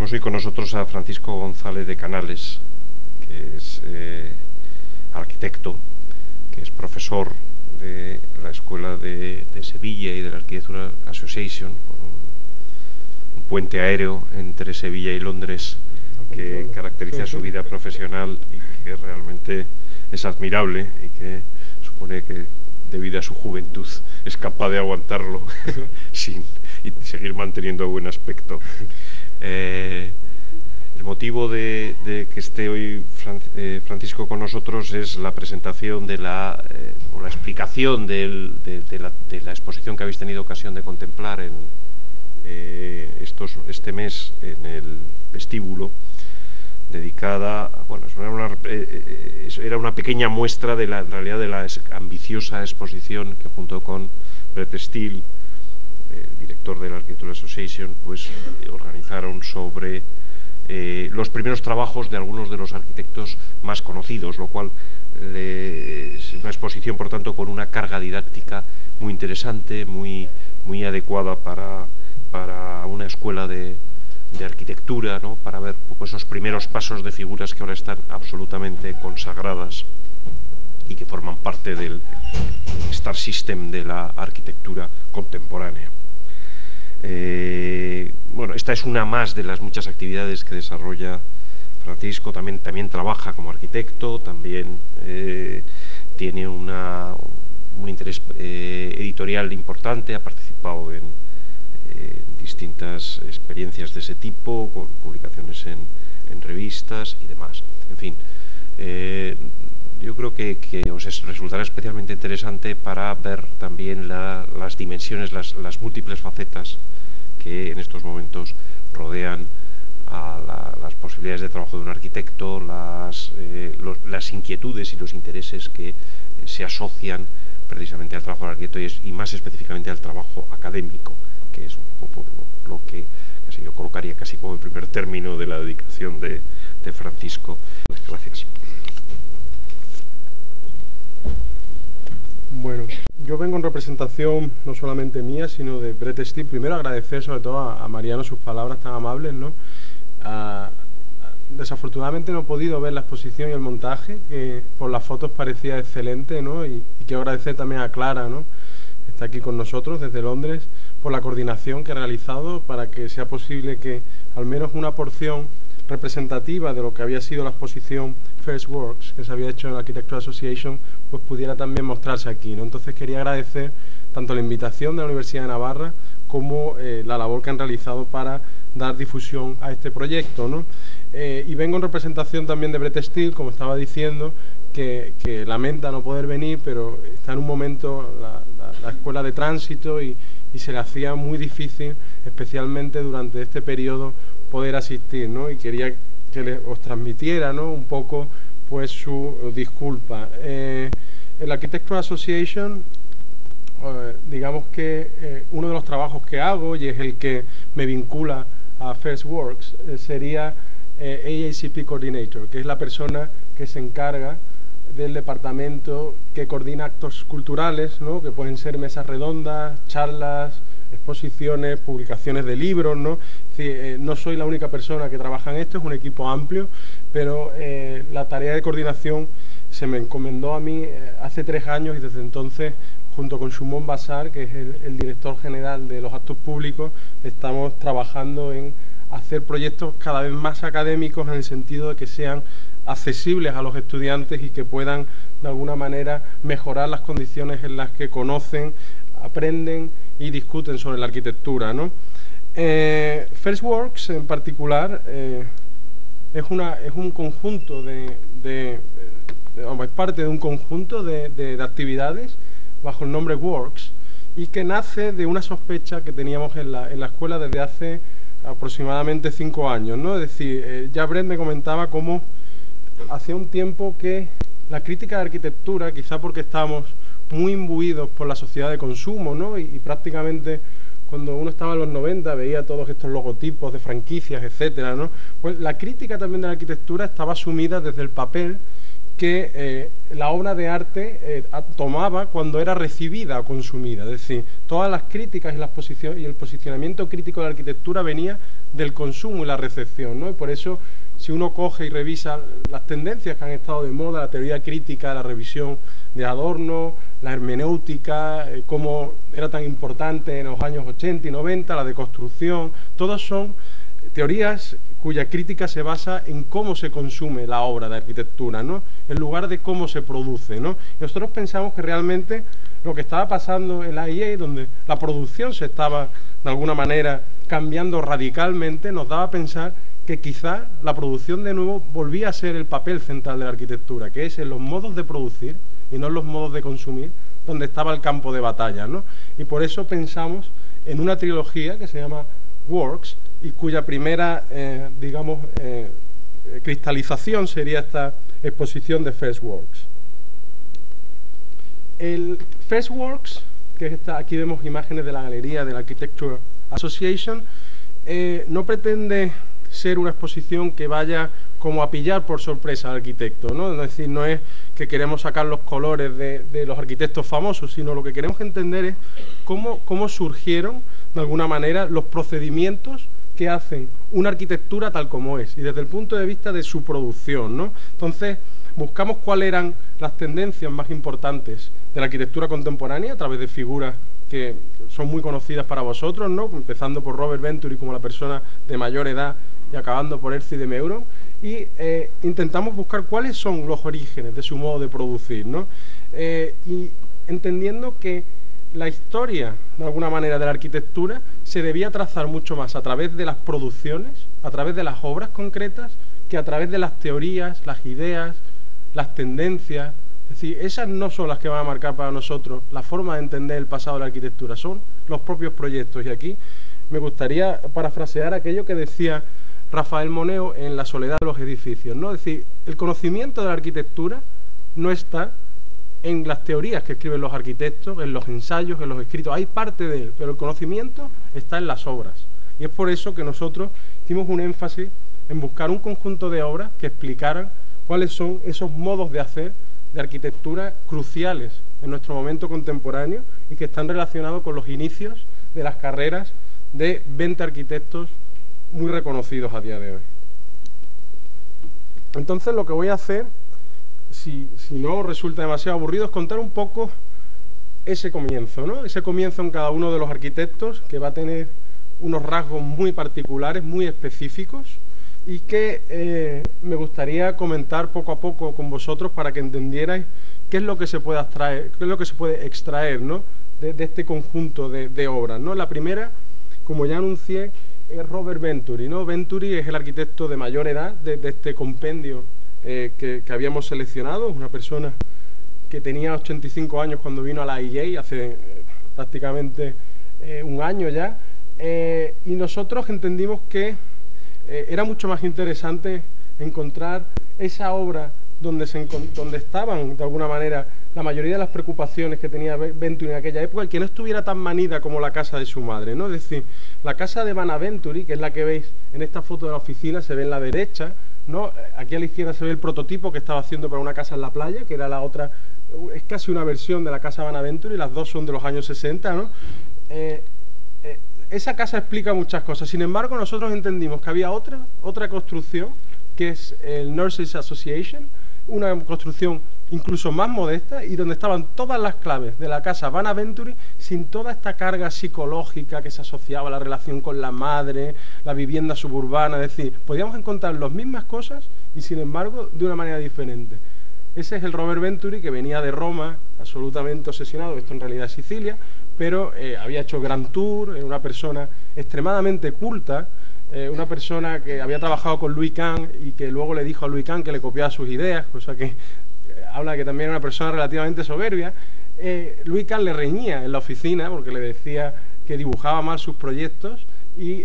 tenemos hoy con nosotros a Francisco González de Canales, que es arquitecto, que es profesor de la Escuela de Sevilla y de la Architectural Association, con un puente aéreo entre Sevilla y Londres que caracteriza su vida profesional y que realmente es admirable y que supone que debido a su juventud es capaz de aguantarlo y seguir manteniendo buen aspecto. El motivo de que esté hoy Francisco con nosotros es la presentación o la explicación de la exposición que habéis tenido ocasión de contemplar este mes en el vestíbulo, dedicada, bueno, era una pequeña muestra en realidad de la ambiciosa exposición que junto con Brett Steele, director de la Architectural Association, pues organizaron sobre los primeros trabajos de algunos de los arquitectos más conocidos, lo cual es una exposición, por tanto, con una carga didáctica muy interesante, muy adecuada para una escuela de arquitectura, ¿no? Para ver un poco esos primeros pasos de figuras que ahora están absolutamente consagradas y que forman parte del Star System de la arquitectura contemporánea. Bueno, esta es una más de las muchas actividades que desarrolla Francisco. También trabaja como arquitecto, también tiene un interés editorial importante, ha participado en distintas experiencias de ese tipo, con publicaciones en revistas y demás. En fin, yo creo que os resultará especialmente interesante para ver también las dimensiones, las múltiples facetas que en estos momentos rodean a las posibilidades de trabajo de un arquitecto, las inquietudes y los intereses que se asocian precisamente al trabajo del arquitecto y más específicamente al trabajo académico, que es un poco lo que casi yo colocaría casi como el primer término de la dedicación de Francisco. Gracias. Bueno, yo vengo en representación no solamente mía, sino de Brett Steele. Primero agradecer sobre todo a Mariano sus palabras tan amables, ¿no? Desafortunadamente no he podido ver la exposición y el montaje, que por las fotos parecía excelente, ¿no? Y quiero agradecer también a Clara, ¿no? Está aquí con nosotros desde Londres, por la coordinación que ha realizado para que sea posible que al menos una porción representativa de lo que había sido la exposición First Works, que se había hecho en la Architectural Association, pues pudiera también mostrarse aquí, ¿no? Entonces quería agradecer tanto la invitación de la Universidad de Navarra como la labor que han realizado para dar difusión a este proyecto, ¿no? Y vengo en representación también de Brett Steele, como estaba diciendo, que lamenta no poder venir, pero está en un momento la escuela de tránsito y se le hacía muy difícil, especialmente durante este periodo, poder asistir, ¿no? Y quería que os transmitiera, ¿no? Un poco pues su disculpa. El Architectural Association, digamos que uno de los trabajos que hago y es el que me vincula a First Works sería AACP Coordinator, que es la persona que se encarga del departamento que coordina actos culturales, ¿no? Que pueden ser mesas redondas, charlas, exposiciones, publicaciones de libros, ¿no? No soy la única persona que trabaja en esto, es un equipo amplio, pero la tarea de coordinación se me encomendó a mí hace 3 años y desde entonces, junto con Shumon Bazar, que es el director general de los actos públicos, estamos trabajando en hacer proyectos cada vez más académicos en el sentido de que sean accesibles a los estudiantes y que puedan de alguna manera mejorar las condiciones en las que conocen, aprenden y discuten sobre la arquitectura, ¿no? First Works en particular es un conjunto es parte de un conjunto de actividades bajo el nombre Works y que nace de una sospecha que teníamos en la escuela desde hace aproximadamente 5 años, ¿no? Es decir, ya Brett me comentaba cómo hacía un tiempo que la crítica de arquitectura, quizá porque estamos muy imbuidos por la sociedad de consumo, ¿no? Y prácticamente cuando uno estaba en los 90 veía todos estos logotipos de franquicias, etcétera, ¿no? Pues la crítica también de la arquitectura estaba sumida desde el papel que la obra de arte tomaba cuando era recibida o consumida. Es decir, todas las críticas y el posicionamiento crítico de la arquitectura venía del consumo y la recepción, ¿no? Y por eso, si uno coge y revisa las tendencias que han estado de moda, la teoría crítica, la revisión de Adorno, la hermenéutica, cómo era tan importante en los años 80 y 90, la deconstrucción, todas son teorías cuya crítica se basa en cómo se consume la obra de arquitectura, ¿no?, en lugar de cómo se produce, ¿no? Y nosotros pensamos que realmente lo que estaba pasando en la IA, donde la producción se estaba de alguna manera cambiando radicalmente, nos daba a pensar que quizá la producción de nuevo volvía a ser el papel central de la arquitectura, que es en los modos de producir y no en los modos de consumir, donde estaba el campo de batalla, ¿no? Y por eso pensamos en una trilogía que se llama Works, y cuya primera, cristalización sería esta exposición de First Works. El First Works, que está, aquí vemos imágenes de la galería de la Architecture Association, no pretende ser una exposición que vaya como a pillar por sorpresa al arquitecto, ¿no? Es decir, no es que queremos sacar los colores de los arquitectos famosos, sino lo que queremos entender es cómo surgieron, de alguna manera, los procedimientos que hacen una arquitectura tal como es, y desde el punto de vista de su producción, ¿no? Entonces, buscamos cuáles eran las tendencias más importantes de la arquitectura contemporánea a través de figuras que son muy conocidas para vosotros, ¿no?, empezando por Robert Venturi como la persona de mayor edad y acabando por Elzie de Meuron, y intentamos buscar cuáles son los orígenes de su modo de producir, ¿no? Y entendiendo que la historia, de alguna manera, de la arquitectura se debía trazar mucho más a través de las producciones, a través de las obras concretas, que a través de las teorías, las ideas, las tendencias. Es decir, esas no son las que van a marcar para nosotros la forma de entender el pasado de la arquitectura, son los propios proyectos. Y aquí me gustaría parafrasear aquello que decía Rafael Moneo en La soledad de los edificios, ¿no? Es decir, el conocimiento de la arquitectura no está en las teorías que escriben los arquitectos, en los ensayos, en los escritos, hay parte de él, pero el conocimiento está en las obras. Y es por eso que nosotros hicimos un énfasis en buscar un conjunto de obras que explicaran cuáles son esos modos de hacer de arquitectura cruciales en nuestro momento contemporáneo y que están relacionados con los inicios de las carreras de 20 arquitectos muy reconocidos a día de hoy. Entonces, lo que voy a hacer, si no resulta demasiado aburrido, es contar un poco ese comienzo, ¿no? Ese comienzo en cada uno de los arquitectos, que va a tener unos rasgos muy particulares, muy específicos, y que me gustaría comentar poco a poco con vosotros para que entendierais qué es lo que se puede extraer, qué es lo que se puede extraer, ¿no?, de este conjunto de obras, ¿no? La primera, como ya anuncié, es Robert Venturi, ¿no? Venturi es el arquitecto de mayor edad de este compendio que habíamos seleccionado, una persona que tenía 85 años cuando vino a la IEA, hace prácticamente un año ya, y nosotros entendimos que era mucho más interesante encontrar esa obra donde estaban, de alguna manera, la mayoría de las preocupaciones que tenía Venturi en aquella época, y que no estuviera tan manida como la casa de su madre, ¿no? Es decir, la casa de Vanaventuri, que es la que veis en esta foto de la oficina, se ve en la derecha, ¿no? Aquí a la izquierda se ve el prototipo que estaba haciendo para una casa en la playa, que era la otra, es casi una versión de la casa Vanaventuri, las dos son de los años 60, ¿no? Esa casa explica muchas cosas. Sin embargo, nosotros entendimos que había otra construcción, que es el Nurses Association, una construcción incluso más modesta y donde estaban todas las claves de la casa Vanaventuri, sin toda esta carga psicológica que se asociaba a la relación con la madre, la vivienda suburbana. Es decir, podíamos encontrar las mismas cosas y sin embargo de una manera diferente. Ese es el Robert Venturi, que venía de Roma, absolutamente obsesionado, esto en realidad es Sicilia, pero había hecho Grand Tour, era una persona extremadamente culta, una persona que había trabajado con Louis Kahn y que luego le dijo a Louis Kahn que le copiaba sus ideas, cosa que habla de que también era una persona relativamente soberbia. Louis Kahn le reñía en la oficina porque le decía que dibujaba mal sus proyectos y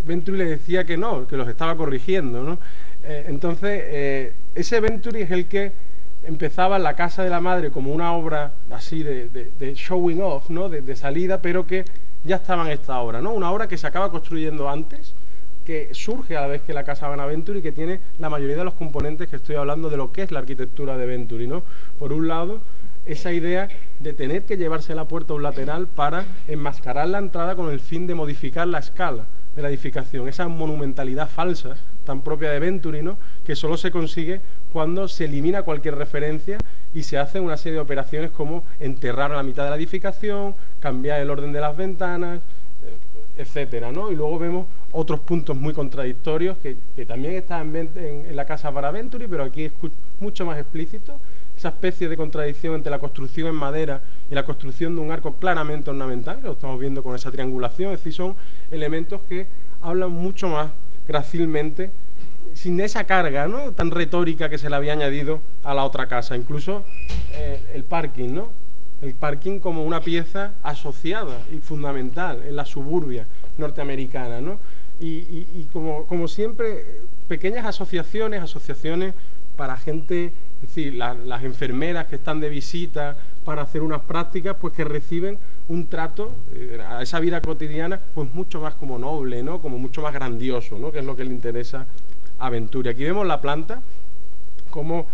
Venturi le decía que no, que los estaba corrigiendo, ¿no? Entonces, ese Venturi es el que empezaba en la casa de la madre como una obra así de showing off, ¿no? De salida, pero que ya estaba en esta obra, ¿no? Una obra que se acaba construyendo antes, que surge a la vez que la Casa Benaventuri y que tiene la mayoría de los componentes que estoy hablando de lo que es la arquitectura de Venturi, ¿no? Por un lado, esa idea de tener que llevarse la puerta a un lateral para enmascarar la entrada con el fin de modificar la escala de la edificación, esa monumentalidad falsa tan propia de Venturi, ¿no? Que solo se consigue cuando se elimina cualquier referencia y se hacen una serie de operaciones como enterrar a la mitad de la edificación, cambiar el orden de las ventanas, etcétera, ¿no? Y luego vemos otros puntos muy contradictorios que también están en la Casa Benaventuri, pero aquí es mucho más explícito, esa especie de contradicción entre la construcción en madera y la construcción de un arco claramente ornamental, que lo estamos viendo con esa triangulación, es decir, son elementos que hablan mucho más grácilmente, sin esa carga, ¿no?, tan retórica que se le había añadido a la otra casa. Incluso el parking, ¿no?, el parking como una pieza asociada y fundamental en la suburbia norteamericana, ¿no? Y como siempre, pequeñas asociaciones para gente, es decir, las enfermeras que están de visita para hacer unas prácticas, pues que reciben un trato a esa vida cotidiana, pues mucho más como noble, ¿no?, como mucho más grandioso, ¿no?, que es lo que le interesa a Venturi. Aquí vemos la planta, como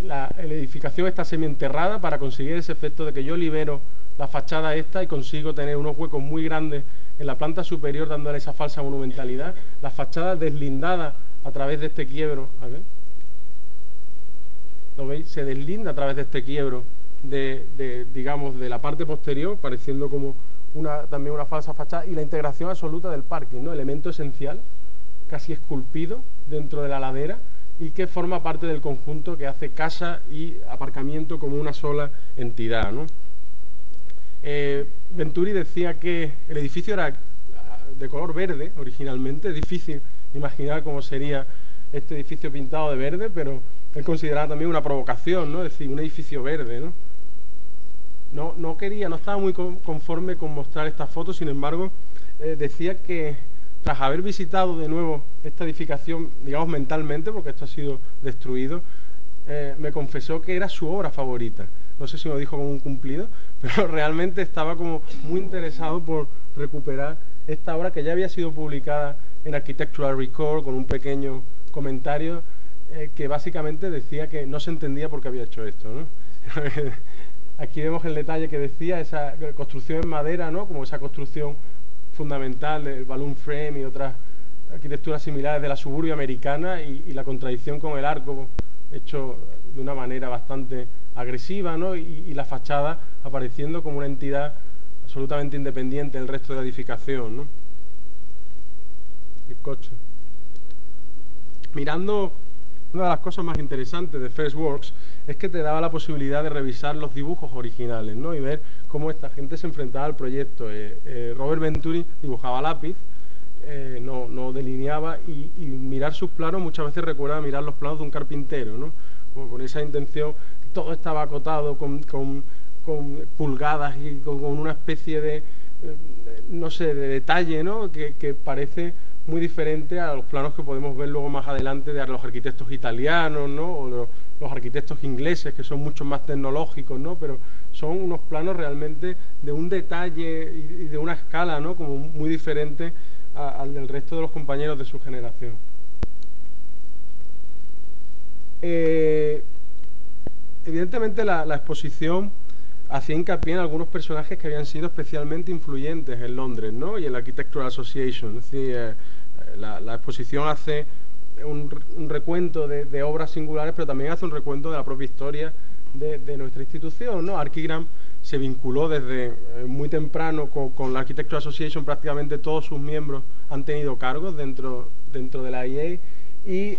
la edificación está semienterrada para conseguir ese efecto de que yo libero la fachada esta y consigo tener unos huecos muy grandes en la planta superior, dándole esa falsa monumentalidad. La fachada deslindada a través de este quiebro, a ver, ¿lo veis? Se deslinda a través de este quiebro digamos, de la parte posterior, pareciendo como también una falsa fachada, y la integración absoluta del parking, ¿no?, elemento esencial, casi esculpido dentro de la ladera, y que forma parte del conjunto que hace casa y aparcamiento como una sola entidad, ¿no? Venturi decía que el edificio era de color verde originalmente. Es difícil imaginar cómo sería este edificio pintado de verde, pero él consideraba también una provocación, ¿no?, es decir, un edificio verde, ¿no? No estaba muy conforme con mostrar estas fotos. Sin embargo, decía que tras haber visitado de nuevo esta edificación, digamos mentalmente, porque esto ha sido destruido, me confesó que era su obra favorita. No sé si me lo dijo como un cumplido, pero realmente estaba como muy interesado por recuperar esta obra que ya había sido publicada en Architectural Record, con un pequeño comentario que básicamente decía que no se entendía por qué había hecho esto, ¿no? Aquí vemos el detalle que decía, esa construcción en madera, ¿no?, como esa construcción fundamental del balloon frame y otras arquitecturas similares de la suburbia americana, y la contradicción con el arco hecho de una manera bastante agresiva, ¿no?, y la fachada apareciendo como una entidad absolutamente independiente del resto de la edificación, ¿no? El coche. Mirando, una de las cosas más interesantes de First Works es que te daba la posibilidad de revisar los dibujos originales, ¿no?, y ver cómo esta gente se enfrentaba al proyecto. Robert Venturi dibujaba a lápiz, no delineaba, y mirar sus planos muchas veces recuerda a mirar los planos de un carpintero, ¿no?, como con esa intención. Todo estaba acotado con pulgadas y con una especie de, no sé, de detalle, ¿no?, que parece muy diferente a los planos que podemos ver luego más adelante de los arquitectos italianos, ¿no?, o los arquitectos ingleses, que son mucho más tecnológicos, ¿no?, pero son unos planos realmente de un detalle y de una escala, ¿no?, como muy diferente al del resto de los compañeros de su generación. Evidentemente la exposición hacía hincapié en algunos personajes que habían sido especialmente influyentes en Londres, ¿no?, y en la Architectural Association. Es decir, la exposición hace un recuento de obras singulares, pero también hace un recuento de la propia historia de nuestra institución, ¿no? Archigram se vinculó desde muy temprano con la Architectural Association. Prácticamente todos sus miembros han tenido cargos dentro de la IA, y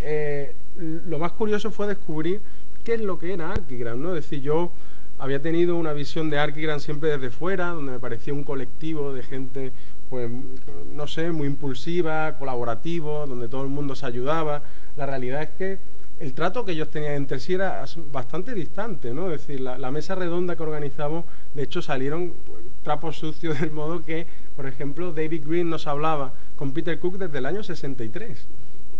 lo más curioso fue descubrir qué es lo que era Archigram, ¿no? Es decir, yo había tenido una visión de Archigram siempre desde fuera, donde me parecía un colectivo de gente, pues, no sé, muy impulsiva, colaborativo, donde todo el mundo se ayudaba. La realidad es que el trato que ellos tenían entre sí era bastante distante, ¿no? Es decir, la mesa redonda que organizamos, de hecho, salieron trapos sucios, del modo que, por ejemplo, David Green nos hablaba con Peter Cook desde el año 63.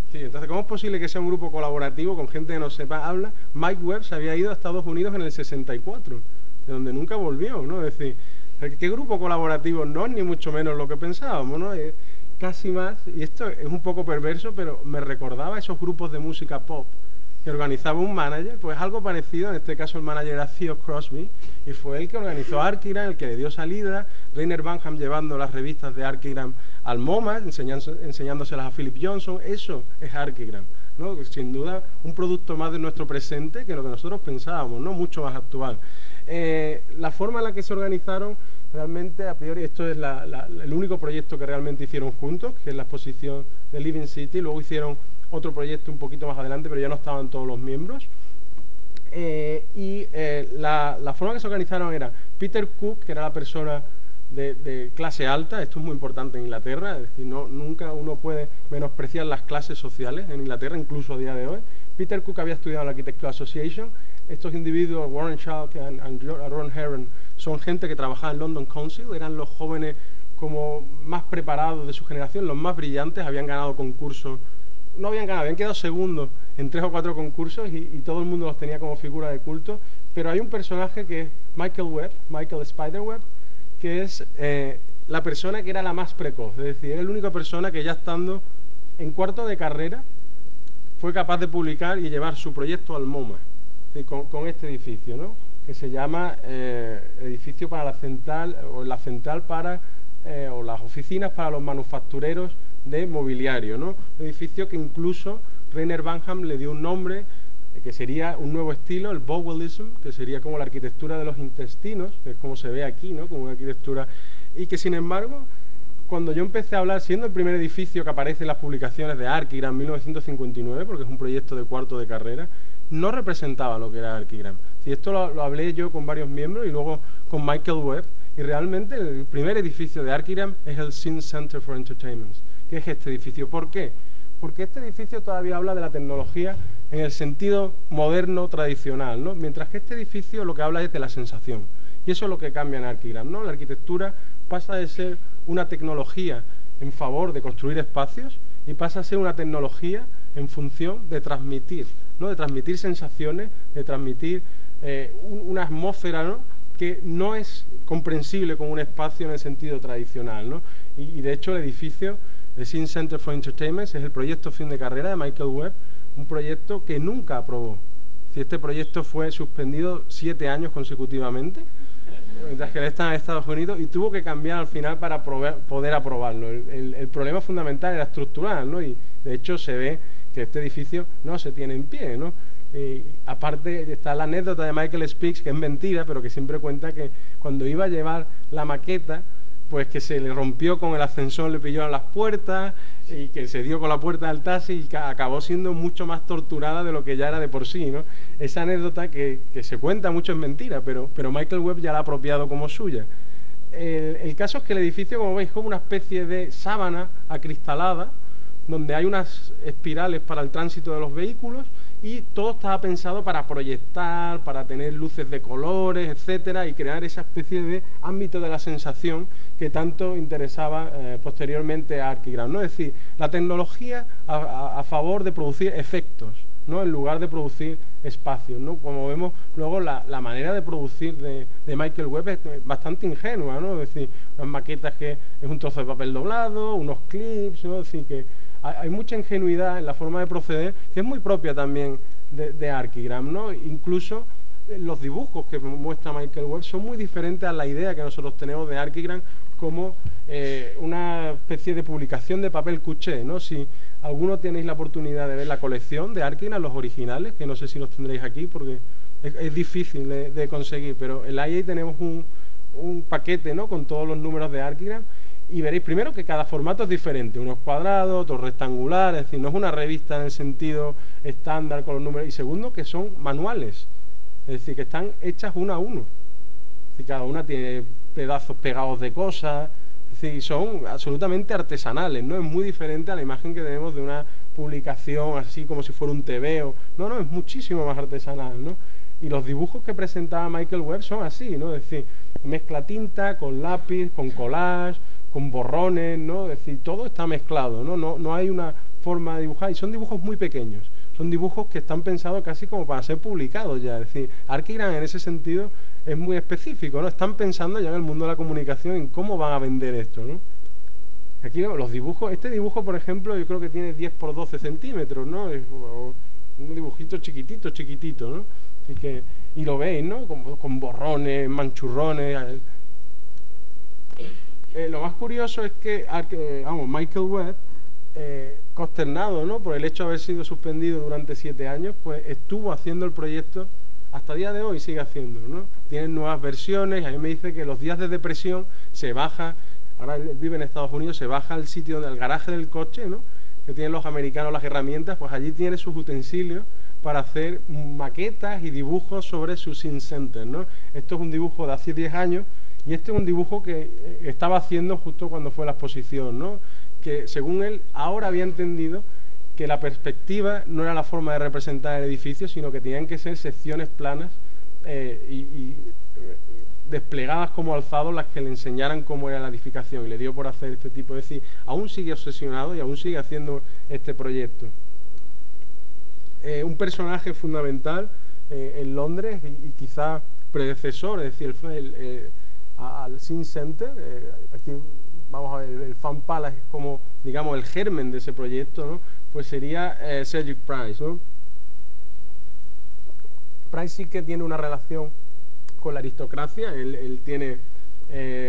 Sí, entonces, ¿cómo es posible que sea un grupo colaborativo con gente que no sepa habla? Mike Webb se había ido a Estados Unidos en el 64, de donde nunca volvió, ¿no? Es decir, ¿qué grupo colaborativo? No, ni mucho menos lo que pensábamos, ¿no? casi más, y esto es un poco perverso, pero me recordaba a esos grupos de música pop que organizaba un manager, pues algo parecido. En este caso el manager era Theo Crosby, y fue el que organizó Archigram, el que le dio salida. Rainer Banham llevando las revistas de Archigram al MoMA, enseñándoselas a Philip Johnson. Eso es Archigram, ¿no? Sin duda un producto más de nuestro presente que lo que nosotros pensábamos, ¿no? Mucho más actual. La forma en la que se organizaron, realmente a priori esto es el único proyecto que realmente hicieron juntos, que es la exposición de Living City. Luego hicieron otro proyecto un poquito más adelante, pero ya no estaban todos los miembros. La forma que se organizaron era Peter Cook, que era la persona de clase alta. Esto es muy importante en Inglaterra, es decir, nunca uno puede menospreciar las clases sociales en Inglaterra, incluso a día de hoy. Peter Cook había estudiado en la Architectural Association. Estos individuos, Warren Chalk y Ron Heron, son gente que trabajaba en London Council, eran los jóvenes como más preparados de su generación, los más brillantes, habían ganado concursos, no habían ganado, habían quedado segundos en 3 o 4 concursos y todo el mundo los tenía como figura de culto. Pero hay un personaje que es Michael Spiderweb, que es la persona que era la más precoz, es decir, era la única persona que ya estando en cuarto de carrera fue capaz de publicar y llevar su proyecto al MoMA, con este edificio, ¿no? Que se llama edificio para la central, o la central para, o las oficinas para los manufactureros de mobiliario, ¿no? Un edificio que incluso Rainer Banham le dio un nombre que sería un nuevo estilo, el Bowelism, que sería como la arquitectura de los intestinos, que es como se ve aquí, ¿no? Como una arquitectura, y que sin embargo, cuando yo empecé a hablar, siendo el primer edificio que aparece en las publicaciones de Archigram en 1959, porque es un proyecto de cuarto de carrera, no representaba lo que era Archigram. Si esto lo hablé yo con varios miembros y luego con Michael Webb, y realmente el primer edificio de Archigram es el Sin Center for Entertainment, que es este edificio. ¿Por qué? Porque este edificio todavía habla de la tecnología en el sentido moderno, tradicional, ¿no? Mientras que este edificio lo que habla es de la sensación. Y eso es lo que cambia en Archigram, ¿no? La arquitectura pasa de ser una tecnología en favor de construir espacios y pasa a ser una tecnología en función de transmitir, ¿no? De transmitir sensaciones, de transmitir una atmósfera, ¿no? Que no es comprensible como un espacio en el sentido tradicional, ¿no? Y de hecho el edificio de Sin Center for Entertainment es el proyecto fin de carrera de Michael Webb, un proyecto que nunca aprobó. Si este proyecto fue suspendido 7 años consecutivamente, mientras que él estaba en Estados Unidos, y tuvo que cambiar al final para poder aprobarlo. El problema fundamental era estructural, ¿no? Y de hecho se ve que este edificio no se tiene en pie, ¿no? Aparte está la anécdota de Michael Speaks, que es mentira, pero que siempre cuenta que cuando iba a llevar la maqueta, pues que se le rompió con el ascensor, le pilló a las puertas y que se dio con la puerta del taxi y que acabó siendo mucho más torturada de lo que ya era de por sí, ¿no? Esa anécdota que se cuenta mucho es mentira, pero Michael Webb ya la ha apropiado como suya. El caso es que el edificio, como veis, es como una especie de sábana acristalada, donde hay unas espirales para el tránsito de los vehículos y todo estaba pensado para proyectar, para tener luces de colores, etcétera, y crear esa especie de ámbito de la sensación que tanto interesaba posteriormente a Archigram, ¿no? Es decir, la tecnología a favor de producir efectos, ¿no? En lugar de producir espacios, ¿no? Como vemos luego, la manera de producir de Michael Webb es bastante ingenua, ¿no? Es decir, unas maquetas que es un trozo de papel doblado, unos clips, ¿no? Es decir, que hay mucha ingenuidad en la forma de proceder, que es muy propia también de Archigram, ¿no? Incluso los dibujos que muestra Michael Webb son muy diferentes a la idea que nosotros tenemos de Archigram como una especie de publicación de papel cuché, ¿no? Si alguno tenéis la oportunidad de ver la colección de Archigram, los originales, que no sé si los tendréis aquí porque es difícil de conseguir, pero en la IA tenemos un paquete, ¿no? Con todos los números de Archigram. Y veréis primero que cada formato es diferente, uno es cuadrado, otro rectangular, es decir, no es una revista en el sentido estándar con los números. Y segundo, que son manuales, es decir, que están hechas uno a uno. Es decir, cada una tiene pedazos pegados de cosas, es decir, son absolutamente artesanales, ¿no? Es muy diferente a la imagen que tenemos de una publicación así como si fuera un tebeo. No, es muchísimo más artesanal, ¿no? Y los dibujos que presentaba Michael Webb son así, ¿no? Es decir, mezcla tinta con lápiz, con collage, con borrones, ¿no? Es decir, todo está mezclado, ¿no? No hay una forma de dibujar, y son dibujos muy pequeños, son dibujos que están pensados casi como para ser publicados ya. Es decir, Archigram en ese sentido es muy específico, ¿no? Están pensando ya en el mundo de la comunicación en cómo van a vender esto, ¿no? Aquí vemos los dibujos. Este dibujo, por ejemplo, yo creo que tiene 10 por 12 centímetros, ¿no? Es un dibujito chiquitito, chiquitito, ¿no? Y lo veis, ¿no? Con borrones, manchurrones. Lo más curioso es que, Michael Webb, consternado, ¿no?, por el hecho de haber sido suspendido durante 7 años, pues estuvo haciendo el proyecto hasta el día de hoy, sigue haciéndolo, ¿no? Tienen nuevas versiones. A mí me dice que los días de depresión se baja, ahora él vive en Estados Unidos, se baja al sitio del garaje del coche, ¿no?, que tienen los americanos las herramientas, pues allí tiene sus utensilios para hacer maquetas y dibujos sobre su Sin Center, ¿no? Esto es un dibujo de hace 10 años y este es un dibujo que estaba haciendo justo cuando fue la exposición, ¿no?, que según él ahora había entendido que la perspectiva no era la forma de representar el edificio, sino que tenían que ser secciones planas y desplegadas como alzados las que le enseñaran cómo era la edificación, y le dio por hacer este tipo de... Es decir, aún sigue obsesionado y aún sigue haciendo este proyecto. Un personaje fundamental en Londres y quizá predecesor, es decir, al Sin Center. Aquí vamos a ver, el Fan Palace es como, digamos, el germen de ese proyecto, ¿no? Pues sería Cedric Price, ¿no? Price sí que tiene una relación con la aristocracia. Él tiene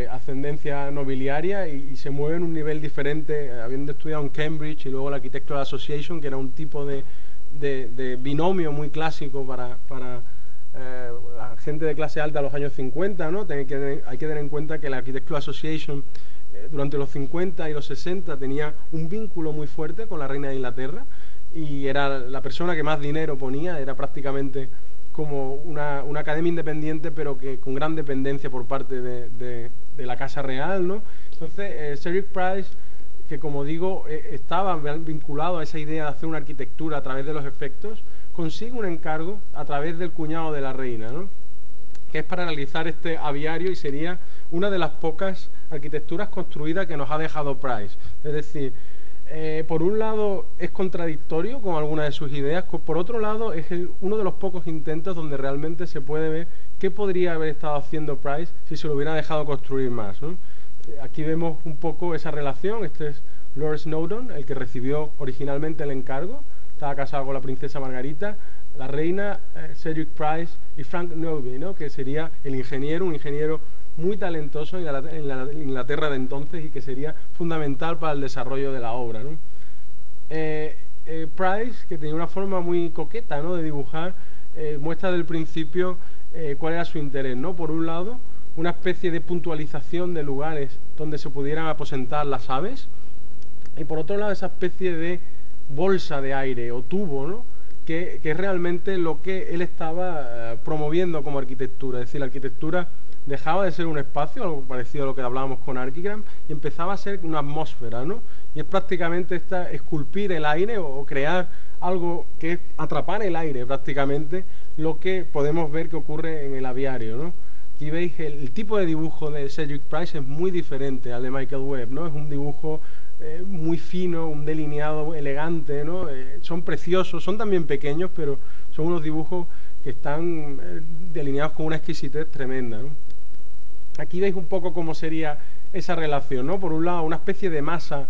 ascendencia nobiliaria y se mueve en un nivel diferente, habiendo estudiado en Cambridge y luego la Architectural Association, que era un tipo de binomio muy clásico para la gente de clase alta de los años 50, ¿no? Hay que tener en cuenta que la Architectural Association durante los 50 y los 60 tenía un vínculo muy fuerte con la reina de Inglaterra y era la persona que más dinero ponía, era prácticamente como una academia independiente, pero que con gran dependencia por parte de la Casa Real, ¿no? Entonces, Cedric Price, que como digo, estaba vinculado a esa idea de hacer una arquitectura a través de los efectos, consigue un encargo a través del cuñado de la reina, ¿no?, que es para realizar este aviario, y sería una de las pocas arquitecturas construidas que nos ha dejado Price. Es decir, por un lado es contradictorio con algunas de sus ideas, por otro lado es uno de los pocos intentos donde realmente se puede ver qué podría haber estado haciendo Price si se lo hubiera dejado construir más, ¿no? Aquí vemos un poco esa relación. Este es Lord Snowdon, el que recibió originalmente el encargo, estaba casado con la princesa Margarita, la reina, Cedric Price y Frank Knowby, ¿no?, que sería un ingeniero muy talentoso en la Inglaterra de entonces y que sería fundamental para el desarrollo de la obra, ¿no? Price, que tenía una forma muy coqueta, ¿no?, de dibujar, muestra del principio cuál era su interés, ¿no? Por un lado, una especie de puntualización de lugares donde se pudieran aposentar las aves, y por otro lado esa especie de bolsa de aire o tubo, ¿no?, que es realmente lo que él estaba promoviendo como arquitectura. Es decir, la arquitectura dejaba de ser un espacio, algo parecido a lo que hablábamos con Archigram, y empezaba a ser una atmósfera, ¿no? Y es prácticamente esculpir el aire o crear algo que es atrapar el aire, prácticamente lo que podemos ver que ocurre en el aviario, ¿no? Aquí veis el tipo de dibujo de Cedric Price es muy diferente al de Michael Webb, ¿no? Es un dibujo muy fino, un delineado elegante, ¿no? Son preciosos, son también pequeños, pero son unos dibujos que están delineados con una exquisitez tremenda, ¿no? Aquí veis un poco cómo sería esa relación, ¿no? Por un lado, una especie de masa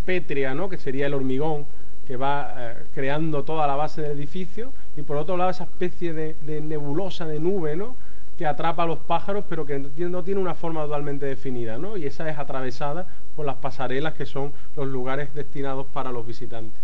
pétrea, ¿no?, que sería el hormigón, que va creando toda la base del edificio, y por otro lado esa especie de nebulosa, de nube, ¿no?, que atrapa a los pájaros, pero que no tiene una forma totalmente definida, ¿no? Y esa es atravesada por las pasarelas, que son los lugares destinados para los visitantes.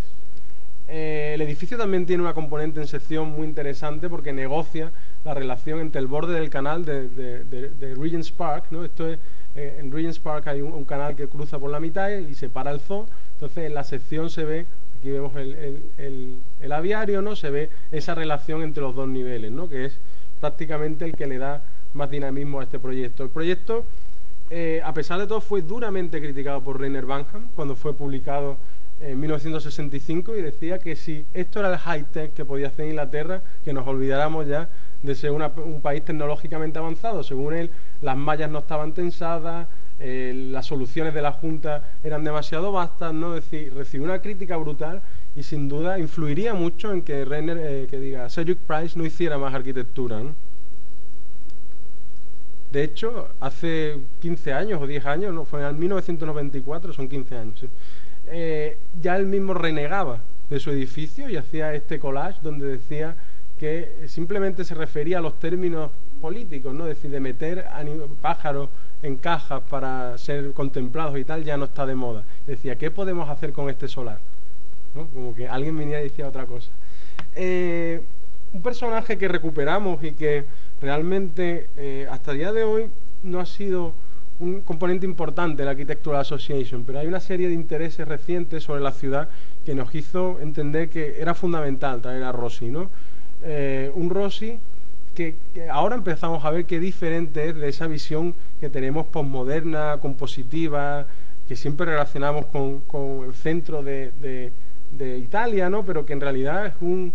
El edificio también tiene una componente en sección muy interesante, porque negocia la relación entre el borde del canal de Regent's Park, ¿no? Esto es, en Regent's Park hay un canal que cruza por la mitad y separa el zoo. Entonces en la sección se ve, aquí vemos el aviario, ¿no? Se ve esa relación entre los dos niveles, ¿no?, que es prácticamente el que le da más dinamismo a este proyecto. El proyecto, a pesar de todo, fue duramente criticado por Rainer Banham cuando fue publicado en 1965, y decía que si esto era el high-tech que podía hacer Inglaterra, que nos olvidáramos ya de ser un país tecnológicamente avanzado. Según él, las mallas no estaban tensadas, las soluciones de la Junta eran demasiado vastas, ¿no? Es decir, recibió una crítica brutal y sin duda influiría mucho en que Cedric Price no hiciera más arquitectura, ¿no? De hecho, hace 15 años o 10 años, no, fue en el 1994, son 15 años, sí, ya él mismo renegaba de su edificio y hacía este collage donde decía que simplemente se refería a los términos políticos, ¿no? Es decir, de meter pájaros en cajas para ser contemplados y tal, ya no está de moda. Decía, ¿qué podemos hacer con este solar? ¿No? Como que alguien venía y decía otra cosa. Un personaje que recuperamos y que realmente hasta el día de hoy no ha sido un componente importante de la Architectural Association, pero hay una serie de intereses recientes sobre la ciudad que nos hizo entender que era fundamental traer a Rossi, ¿no? Un Rossi que ahora empezamos a ver qué diferente es de esa visión que tenemos posmoderna, compositiva, que siempre relacionamos con el centro de Italia, ¿no? Pero que en realidad es un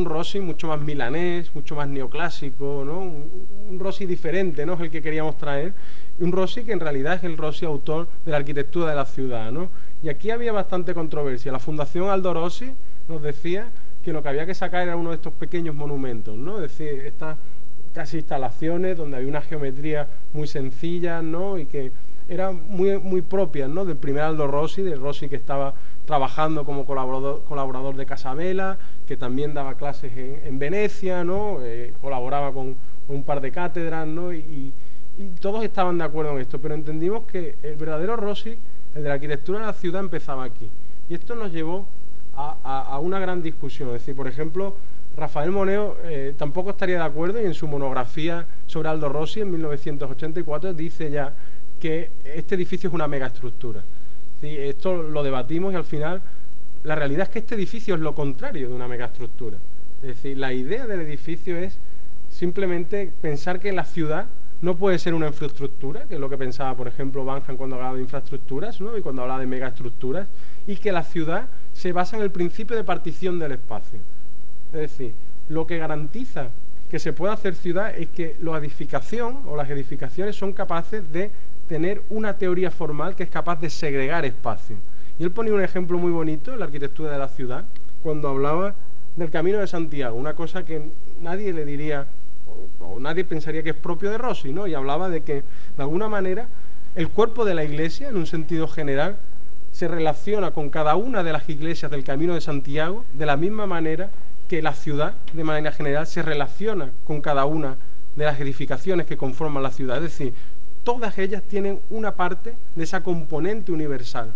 Rossi mucho más milanés, mucho más neoclásico, ¿no? Un Rossi diferente, ¿no? Es el que queríamos traer. Y un Rossi que en realidad es el Rossi autor de la arquitectura de la ciudad, ¿no? Y aquí había bastante controversia. La Fundación Aldo Rossi nos decía que lo que había que sacar era uno de estos pequeños monumentos, ¿no? Es decir, estas casi instalaciones donde había una geometría muy sencilla, ¿no? Y que eran muy propias, ¿no? Del primer Aldo Rossi, del Rossi que estaba trabajando como colaborador de Casabella, que también daba clases en Venecia, ¿no? Colaboraba con un par de cátedras, ¿no? Y todos estaban de acuerdo en esto, pero entendimos que el verdadero Rossi, el de la arquitectura de la ciudad, empezaba aquí. Y esto nos llevó a una gran discusión. Es decir, por ejemplo, Rafael Moneo tampoco estaría de acuerdo, y en su monografía sobre Aldo Rossi en 1984 dice ya que este edificio es una megaestructura. ¿Sí? Esto lo debatimos y al final la realidad es que este edificio es lo contrario de una megaestructura. Es decir, la idea del edificio es simplemente pensar que la ciudad no puede ser una infraestructura, que es lo que pensaba, por ejemplo, Banham cuando hablaba de infraestructuras, ¿no? Y cuando hablaba de megaestructuras, y que la ciudad se basa en el principio de partición del espacio. Es decir, lo que garantiza que se pueda hacer ciudad es que la edificación o las edificaciones son capaces de tener una teoría formal que es capaz de segregar espacio. Y él ponía un ejemplo muy bonito en la arquitectura de la ciudad cuando hablaba del Camino de Santiago, una cosa que nadie le diría o nadie pensaría que es propio de Rossi, ¿no? Y hablaba de que, de alguna manera, el cuerpo de la iglesia, en un sentido general, se relaciona con cada una de las iglesias del Camino de Santiago de la misma manera que la ciudad, de manera general, se relaciona con cada una de las edificaciones que conforman la ciudad. Es decir, todas ellas tienen una parte de esa componente universal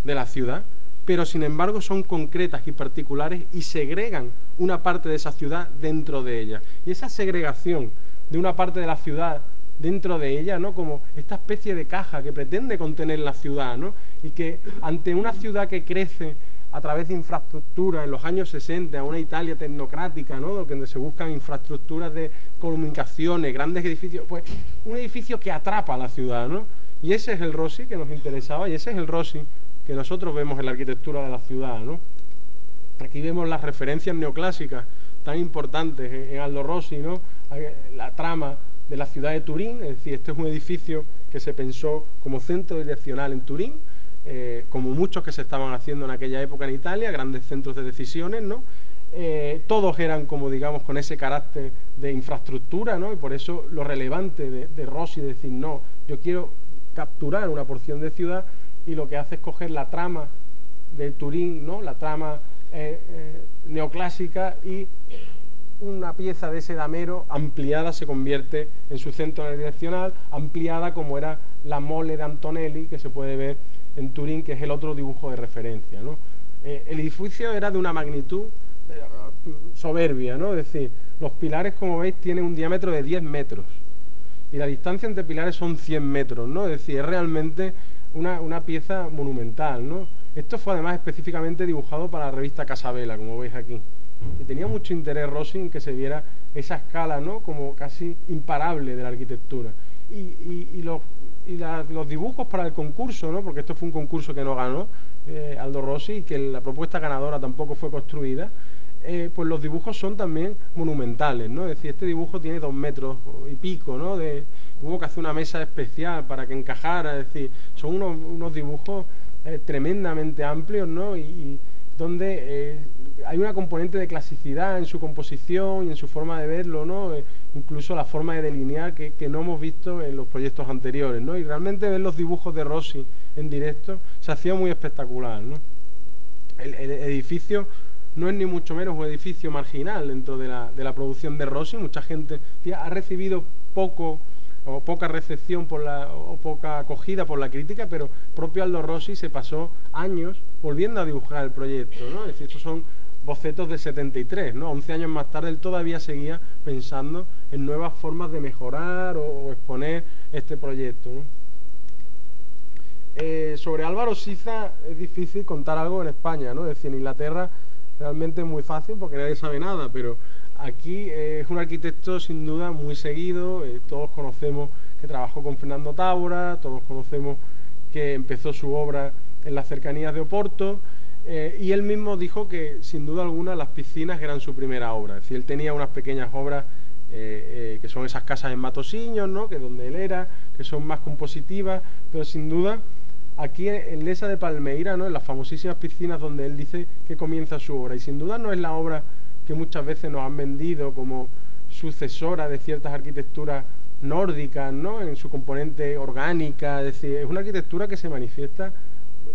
de la ciudad, pero sin embargo son concretas y particulares y segregan una parte de esa ciudad dentro de ella. Y esa segregación de una parte de la ciudad dentro de ella, ¿no? Como esta especie de caja que pretende contener la ciudad, ¿no? Y que ante una ciudad que crece a través de infraestructuras en los años 60, una Italia tecnocrática, ¿no? Donde se buscan infraestructuras de comunicaciones, grandes edificios, pues un edificio que atrapa a la ciudad, ¿no? Y ese es el Rossi que nos interesaba y ese es el Rossi que nosotros vemos en la arquitectura de la ciudad, ¿no? Aquí vemos las referencias neoclásicas tan importantes en Aldo Rossi, ¿no? La trama de la ciudad de Turín, es decir, este es un edificio que se pensó como centro direccional en Turín, como muchos que se estaban haciendo en aquella época en Italia, grandes centros de decisiones, ¿no? Todos eran, como digamos, con ese carácter de infraestructura, ¿no? Y por eso lo relevante de Rossi es decir, no, yo quiero capturar una porción de ciudad, y lo que hace es coger la trama de Turín, ¿no? La trama neoclásica, y una pieza de ese damero ampliada se convierte en su centro direccional, ampliada como era la Mole de Antonelli, que se puede ver en Turín, que es el otro dibujo de referencia, ¿no? El edificio era de una magnitud soberbia, ¿no? Es decir, los pilares, como veis, tienen un diámetro de 10 metros y la distancia entre pilares son 100 metros, ¿no? Es decir, es realmente una pieza monumental, ¿no? Esto fue además específicamente dibujado para la revista Casabella, como veis aquí. Y tenía mucho interés Rossi en que se viera esa escala, ¿no? Como casi imparable de la arquitectura. Y los dibujos para el concurso, ¿no? Porque esto fue un concurso que no ganó Aldo Rossi, y que la propuesta ganadora tampoco fue construida, pues los dibujos son también monumentales, ¿no? Es decir, este dibujo tiene 2 metros y pico, ¿no? Hubo que hacer una mesa especial para que encajara, es decir, son unos dibujos tremendamente amplios, ¿no? Y donde hay una componente de clasicidad en su composición y en su forma de verlo, ¿no? Incluso la forma de delinear que no hemos visto en los proyectos anteriores, ¿no? Y realmente ver los dibujos de Rossi en directo se hacía muy espectacular, ¿no? El edificio no es ni mucho menos un edificio marginal dentro de la producción de Rossi. Mucha gente ha recibido poca recepción o poca acogida por la crítica, pero propio Aldo Rossi se pasó años volviendo a dibujar el proyecto, ¿no? Es decir, estos son bocetos de 73, ¿no? 11 años más tarde él todavía seguía pensando en nuevas formas de mejorar o exponer este proyecto, ¿no? Sobre Álvaro Siza es difícil contar algo en España, ¿no? Es decir, en Inglaterra realmente es muy fácil porque nadie sabe nada, pero aquí es un arquitecto sin duda muy seguido. Todos conocemos que trabajó con Fernando Tábora, todos conocemos que empezó su obra en las cercanías de Oporto, y él mismo dijo que sin duda alguna las piscinas eran su primera obra. Es decir, él tenía unas pequeñas obras que son esas casas en Matosiños, ¿no? Que donde él era, que son más compositivas, pero sin duda aquí en Lesa de Palmeira, ¿no? En las famosísimas piscinas donde él dice que comienza su obra, y sin duda no es la obra que muchas veces nos han vendido como sucesora de ciertas arquitecturas nórdicas, ¿no? En su componente orgánica. Es decir, es una arquitectura que se manifiesta,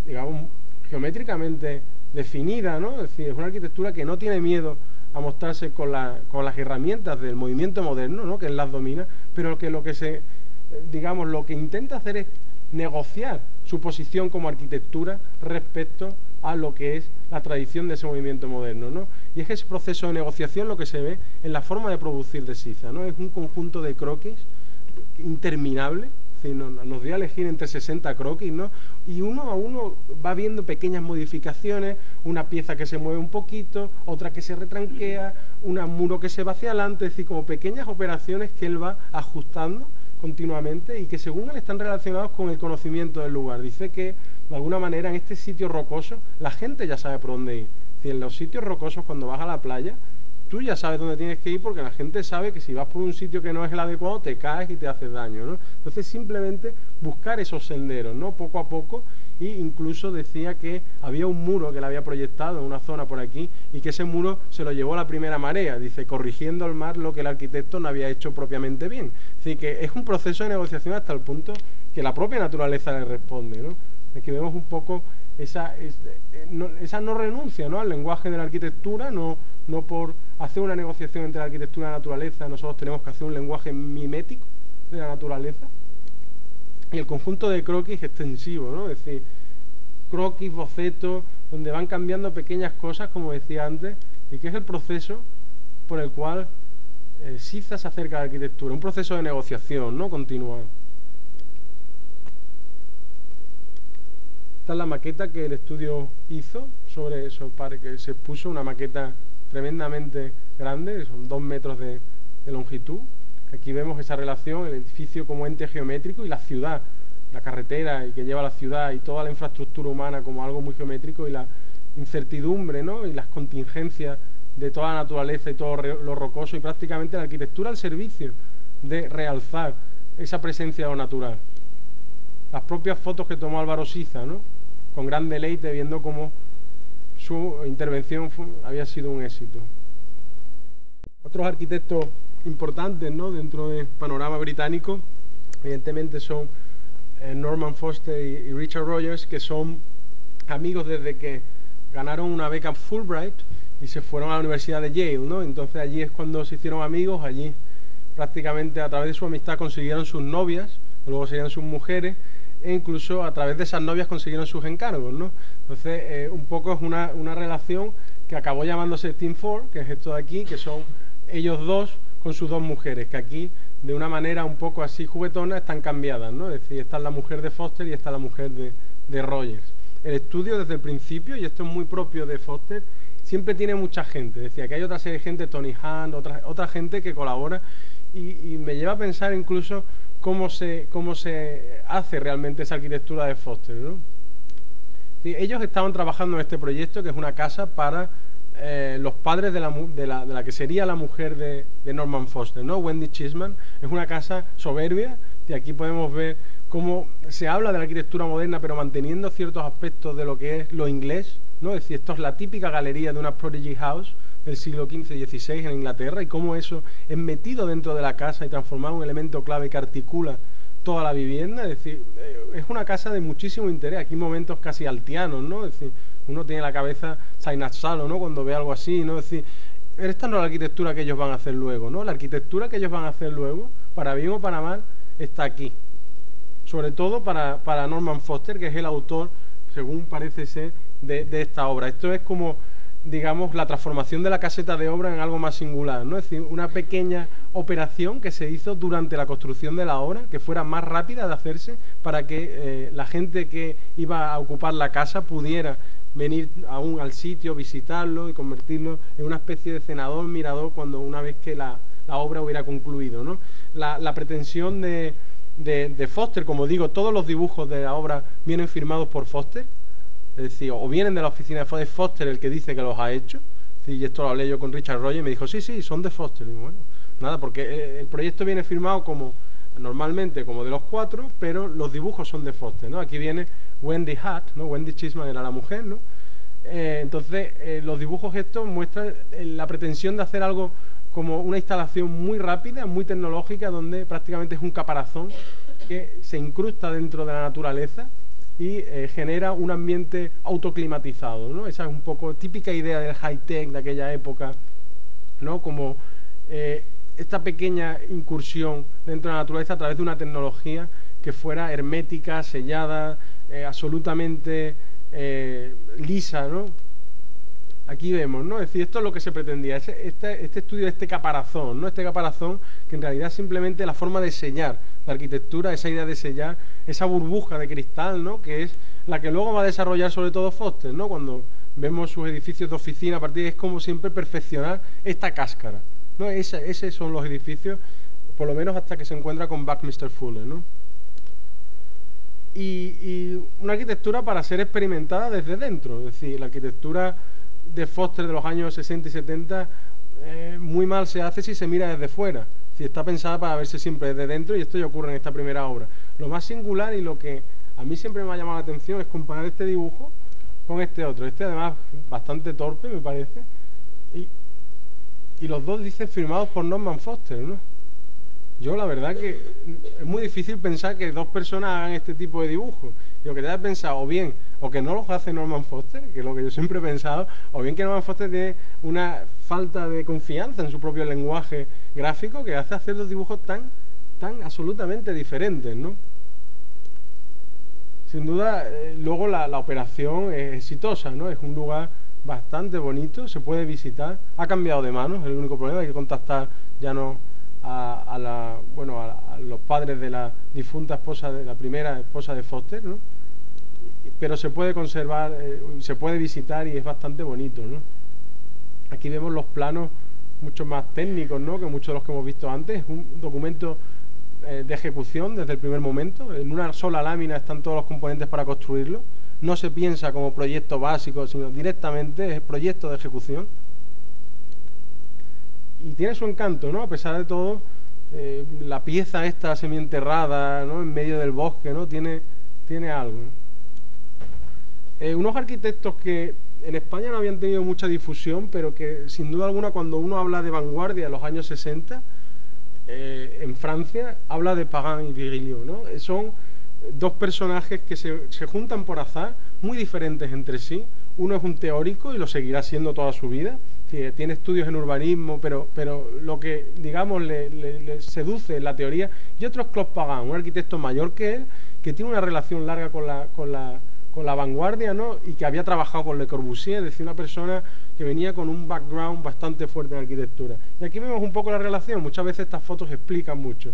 digamos, geométricamente definida, ¿no? Es decir, es una arquitectura que no tiene miedo a mostrarse con las herramientas del movimiento moderno, ¿no? Que él las domina, pero que lo que intenta hacer es negociar su posición como arquitectura respecto a lo que es la tradición de ese movimiento moderno, ¿no? Y es ese proceso de negociación lo que se ve en la forma de producir de Siza, ¿no? Es un conjunto de croquis interminable. Es decir, nos dio a elegir entre 60 croquis, ¿no? Y uno a uno va viendo pequeñas modificaciones, una pieza que se mueve un poquito, otra que se retranquea, un muro que se va hacia adelante, es decir, como pequeñas operaciones que él va ajustando continuamente y que según él están relacionados con el conocimiento del lugar. Dice que de alguna manera en este sitio rocoso la gente ya sabe por dónde ir. Es decir, en los sitios rocosos, cuando vas a la playa, tú ya sabes dónde tienes que ir porque la gente sabe que si vas por un sitio que no es el adecuado te caes y te haces daño, ¿no? Entonces simplemente buscar esos senderos, ¿no? Poco a poco. E incluso decía que había un muro que le había proyectado en una zona por aquí y que ese muro se lo llevó la primera marea, dice, corrigiendo al mar lo que el arquitecto no había hecho propiamente bien. Es decir, que es un proceso de negociación hasta el punto que la propia naturaleza le responde, ¿no? Es que vemos un poco esa no renuncia, ¿no? Al lenguaje de la arquitectura, no por hacer una negociación entre la arquitectura y la naturaleza, nosotros tenemos que hacer un lenguaje mimético de la naturaleza. Y el conjunto de croquis extensivo, ¿no? Es decir, croquis, bocetos, donde van cambiando pequeñas cosas, como decía antes, y que es el proceso por el cual Siza se acerca a la arquitectura, un proceso de negociación, ¿no? Continuado. Esta es la maqueta que el estudio hizo sobre eso, para que se puso una maqueta tremendamente grande, son 2 metros de longitud. Aquí vemos esa relación, el edificio como ente geométrico y la ciudad, la carretera y que lleva a la ciudad y toda la infraestructura humana como algo muy geométrico, y la incertidumbre, ¿no? Y las contingencias de toda la naturaleza y todo lo rocoso, y prácticamente la arquitectura al servicio de realzar esa presencia de lo natural. Las propias fotos que tomó Álvaro Siza, ¿no? Con gran deleite, viendo cómo su intervención había sido un éxito. Otros arquitectos importantes, ¿no? Dentro del panorama británico, evidentemente son Norman Foster y Richard Rogers, que son amigos desde que ganaron una beca Fulbright y se fueron a la Universidad de Yale, ¿no? Entonces allí es cuando se hicieron amigos, allí prácticamente a través de su amistad consiguieron sus novias, luego serían sus mujeres, e incluso a través de esas novias consiguieron sus encargos, ¿no? Entonces un poco es una relación que acabó llamándose Team Four, que es esto de aquí, que son ellos dos con sus 2 mujeres, que aquí de una manera un poco así juguetona están cambiadas, ¿no? Es decir, esta es la mujer de Foster y esta es la mujer de Rogers. El estudio desde el principio, y esto es muy propio de Foster, siempre tiene mucha gente. Decía que hay otra serie de gente, Tony Hunt, otra gente que colabora, y me lleva a pensar incluso cómo se hace realmente esa arquitectura de Foster, ¿no? Ellos estaban trabajando en este proyecto, que es una casa para los padres de la que sería la mujer de Norman Foster, ¿no? Wendy Chisman. Es una casa soberbia, y aquí podemos ver cómo se habla de la arquitectura moderna, pero manteniendo ciertos aspectos de lo que es lo inglés, ¿no? Es decir, esto es la típica galería de una Prodigy House del siglo XV-XVI en Inglaterra, y cómo eso es metido dentro de la casa y transformado en un elemento clave que articula toda la vivienda. Es decir, es una casa de muchísimo interés. Aquí momentos casi altianos, ¿no? Es decir, uno tiene la cabeza Sainazalo, ¿no? Cuando ve algo así, ¿no? Es decir, esta no es la arquitectura que ellos van a hacer luego, ¿no? La arquitectura que ellos van a hacer luego, para bien o para mal, está aquí. Sobre todo para Norman Foster, que es el autor, según parece ser, de esta obra. Esto es como, digamos, la transformación de la caseta de obra en algo más singular, ¿no? Es decir, una pequeña operación que se hizo durante la construcción de la obra, que fuera más rápida de hacerse, para que la gente que iba a ocupar la casa pudiera venir aún al sitio, visitarlo y convertirlo en una especie de cenador, mirador, cuando una vez que la obra hubiera concluido, ¿no? La pretensión de Foster, como digo, todos los dibujos de la obra vienen firmados por Foster. Es decir, o vienen de la oficina de Foster el que dice que los ha hecho. Y esto lo hablé yo con Richard Roger y me dijo, sí, son de Foster. Y bueno, nada, porque el proyecto viene firmado como normalmente como de los cuatro, pero los dibujos son de Foster, ¿no? Aquí viene Wendy Hutt, ¿no? Wendy Chisman era la mujer, ¿no? Entonces, los dibujos estos muestran la pretensión de hacer algo como una instalación muy rápida, muy tecnológica, donde prácticamente es un caparazón que se incrusta dentro de la naturaleza y genera un ambiente autoclimatizado, ¿no? Esa es un poco típica idea del high-tech de aquella época, ¿no? Como esta pequeña incursión dentro de la naturaleza a través de una tecnología que fuera hermética, sellada, absolutamente lisa, ¿no? Aquí vemos, ¿no? Es decir, esto es lo que se pretendía, este estudio de este caparazón, ¿no? Este caparazón que en realidad es simplemente la forma de sellar la arquitectura, esa idea de sellar, esa burbuja de cristal, ¿no? Que es la que luego va a desarrollar sobre todo Foster, ¿no? Cuando vemos sus edificios de oficina, a partir de es como siempre perfeccionar esta cáscara, ¿no? Esos son los edificios, por lo menos hasta que se encuentra con Buckminster Fuller, ¿no? Y una arquitectura para ser experimentada desde dentro, es decir, la arquitectura de Foster de los años 60 y 70 muy mal se hace si se mira desde fuera. Si está pensada para verse siempre desde dentro, y esto ya ocurre en esta primera obra. Lo más singular y lo que a mí siempre me ha llamado la atención es comparar este dibujo con este otro. Este además bastante torpe, me parece, y los dos dicen firmados por Norman Foster, ¿no? Yo la verdad que es muy difícil pensar que dos personas hagan este tipo de dibujos. Y lo que te da pensar, o bien, o que no los hace Norman Foster, que es lo que yo siempre he pensado, o bien que Norman Foster tiene una falta de confianza en su propio lenguaje gráfico que hace hacer los dibujos tan absolutamente diferentes, ¿no? Sin duda, luego la operación es exitosa, ¿no? Es un lugar bastante bonito, se puede visitar, ha cambiado de manos, es el único problema, hay que contactar ya no a los padres de la difunta esposa, de la primera esposa de Foster, ¿no? Pero se puede conservar, se puede visitar y es bastante bonito, ¿no? Aquí vemos los planos mucho más técnicos, ¿no? Que muchos de los que hemos visto antes. Es un documento de ejecución desde el primer momento. En una sola lámina están todos los componentes para construirlo. No se piensa como proyecto básico, sino directamente es proyecto de ejecución. Y tiene su encanto, ¿no? A pesar de todo, la pieza esta semienterrada, ¿no? En medio del bosque, ¿no? Tiene algo, ¿no? Unos arquitectos que en España no habían tenido mucha difusión, pero que sin duda alguna cuando uno habla de vanguardia de los años 60, en Francia, habla de Pagan y Virilio, ¿no? Son dos personajes que se juntan por azar, muy diferentes entre sí. Uno es un teórico y lo seguirá siendo toda su vida, que tiene estudios en urbanismo, pero lo que, digamos, le seduce en la teoría. Y otro es Claude Pagan, un arquitecto mayor que él, que tiene una relación larga con la vanguardia, ¿no? Y que había trabajado con Le Corbusier, es decir, una persona que venía con un background bastante fuerte en arquitectura. Y aquí vemos un poco la relación. Muchas veces estas fotos explican mucho.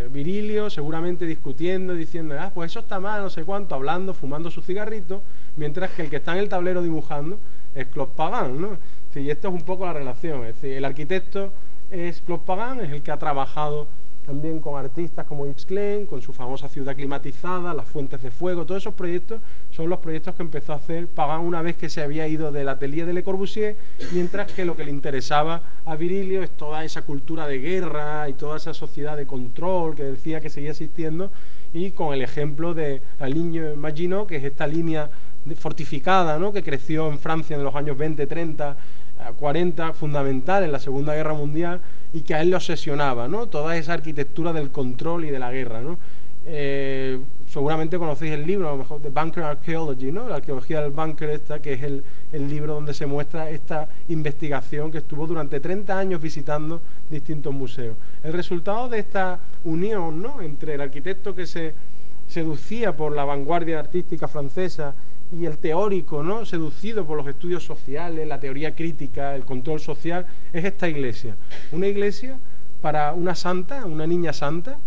Virilio seguramente discutiendo, diciendo, pues eso está mal, no sé cuánto, hablando, fumando su cigarrito, mientras que el que está en el tablero dibujando es Claude Pagan, ¿no? Y esto es un poco la relación. Es decir, el arquitecto es Claude Pagan, es el que ha trabajado también con artistas como Yves Klein, con su famosa ciudad climatizada, las fuentes de fuego. Todos esos proyectos son los proyectos que empezó a hacer Pagan una vez que se había ido del atelier de Le Corbusier, mientras que lo que le interesaba a Virilio es toda esa cultura de guerra y toda esa sociedad de control que decía que seguía existiendo, y con el ejemplo de la línea Maginot, que es esta línea fortificada, ¿no?, que creció en Francia en los años 20, 30, 40, fundamental en la Segunda Guerra Mundial, y que a él le obsesionaba, ¿no?, toda esa arquitectura del control y de la guerra, ¿no? Seguramente conocéis el libro, a lo mejor, de Bunker Archaeology, ¿no?, la arqueología del búnker esta, que es el libro donde se muestra esta investigación que estuvo durante 30 años visitando distintos museos. El resultado de esta unión, ¿no?, entre el arquitecto que se seducía por la vanguardia artística francesa y el teórico, ¿no?, seducido por los estudios sociales, la teoría crítica, el control social, es esta iglesia. Una iglesia para una santa, una niña santa,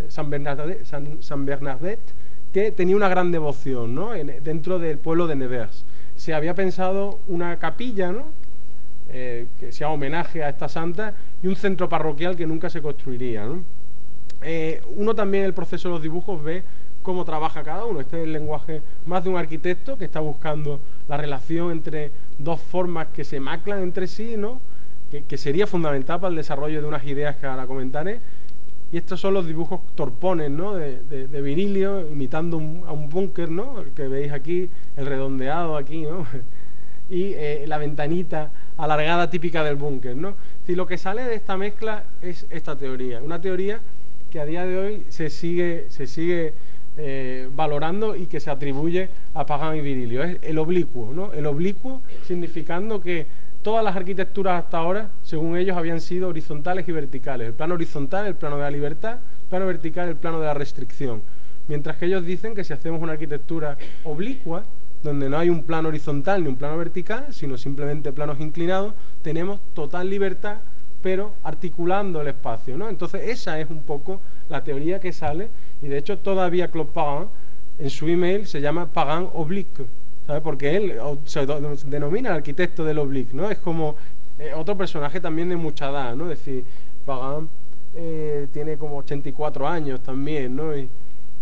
San Bernadette, que tenía una gran devoción, ¿no?, dentro del pueblo de Nevers. Se había pensado una capilla, ¿no?, que sea homenaje a esta santa, y un centro parroquial que nunca se construiría, ¿no? Uno también en el proceso de los dibujos ve cómo trabaja cada uno. Este es el lenguaje más de un arquitecto que está buscando la relación entre dos formas que se maclan entre sí, ¿no?, que sería fundamental para el desarrollo de unas ideas que ahora comentaré. Y estos son los dibujos torpones, ¿no?, de Virilio, imitando a un búnker, ¿no?, el que veis aquí, el redondeado aquí, ¿no?, y la ventanita alargada típica del búnker, ¿no? Si lo que sale de esta mezcla es esta teoría, una teoría que a día de hoy se sigue valorando y que se atribuye a Pagan y Virilio. Es el oblicuo, ¿no? El oblicuo significando que todas las arquitecturas hasta ahora, según ellos, habían sido horizontales y verticales. El plano horizontal, el plano de la libertad; el plano vertical, el plano de la restricción. Mientras que ellos dicen que si hacemos una arquitectura oblicua, donde no hay un plano horizontal ni un plano vertical, sino simplemente planos inclinados, tenemos total libertad, pero articulando el espacio, ¿no? Entonces esa es un poco la teoría que sale, y de hecho todavía Claude Pagan, en su email, se llama Pagan Oblique, ¿sabes? Porque él se denomina el arquitecto del oblique, ¿no? Es como otro personaje también de mucha edad, ¿no? Es decir, Pagan tiene como 84 años también, ¿no? Y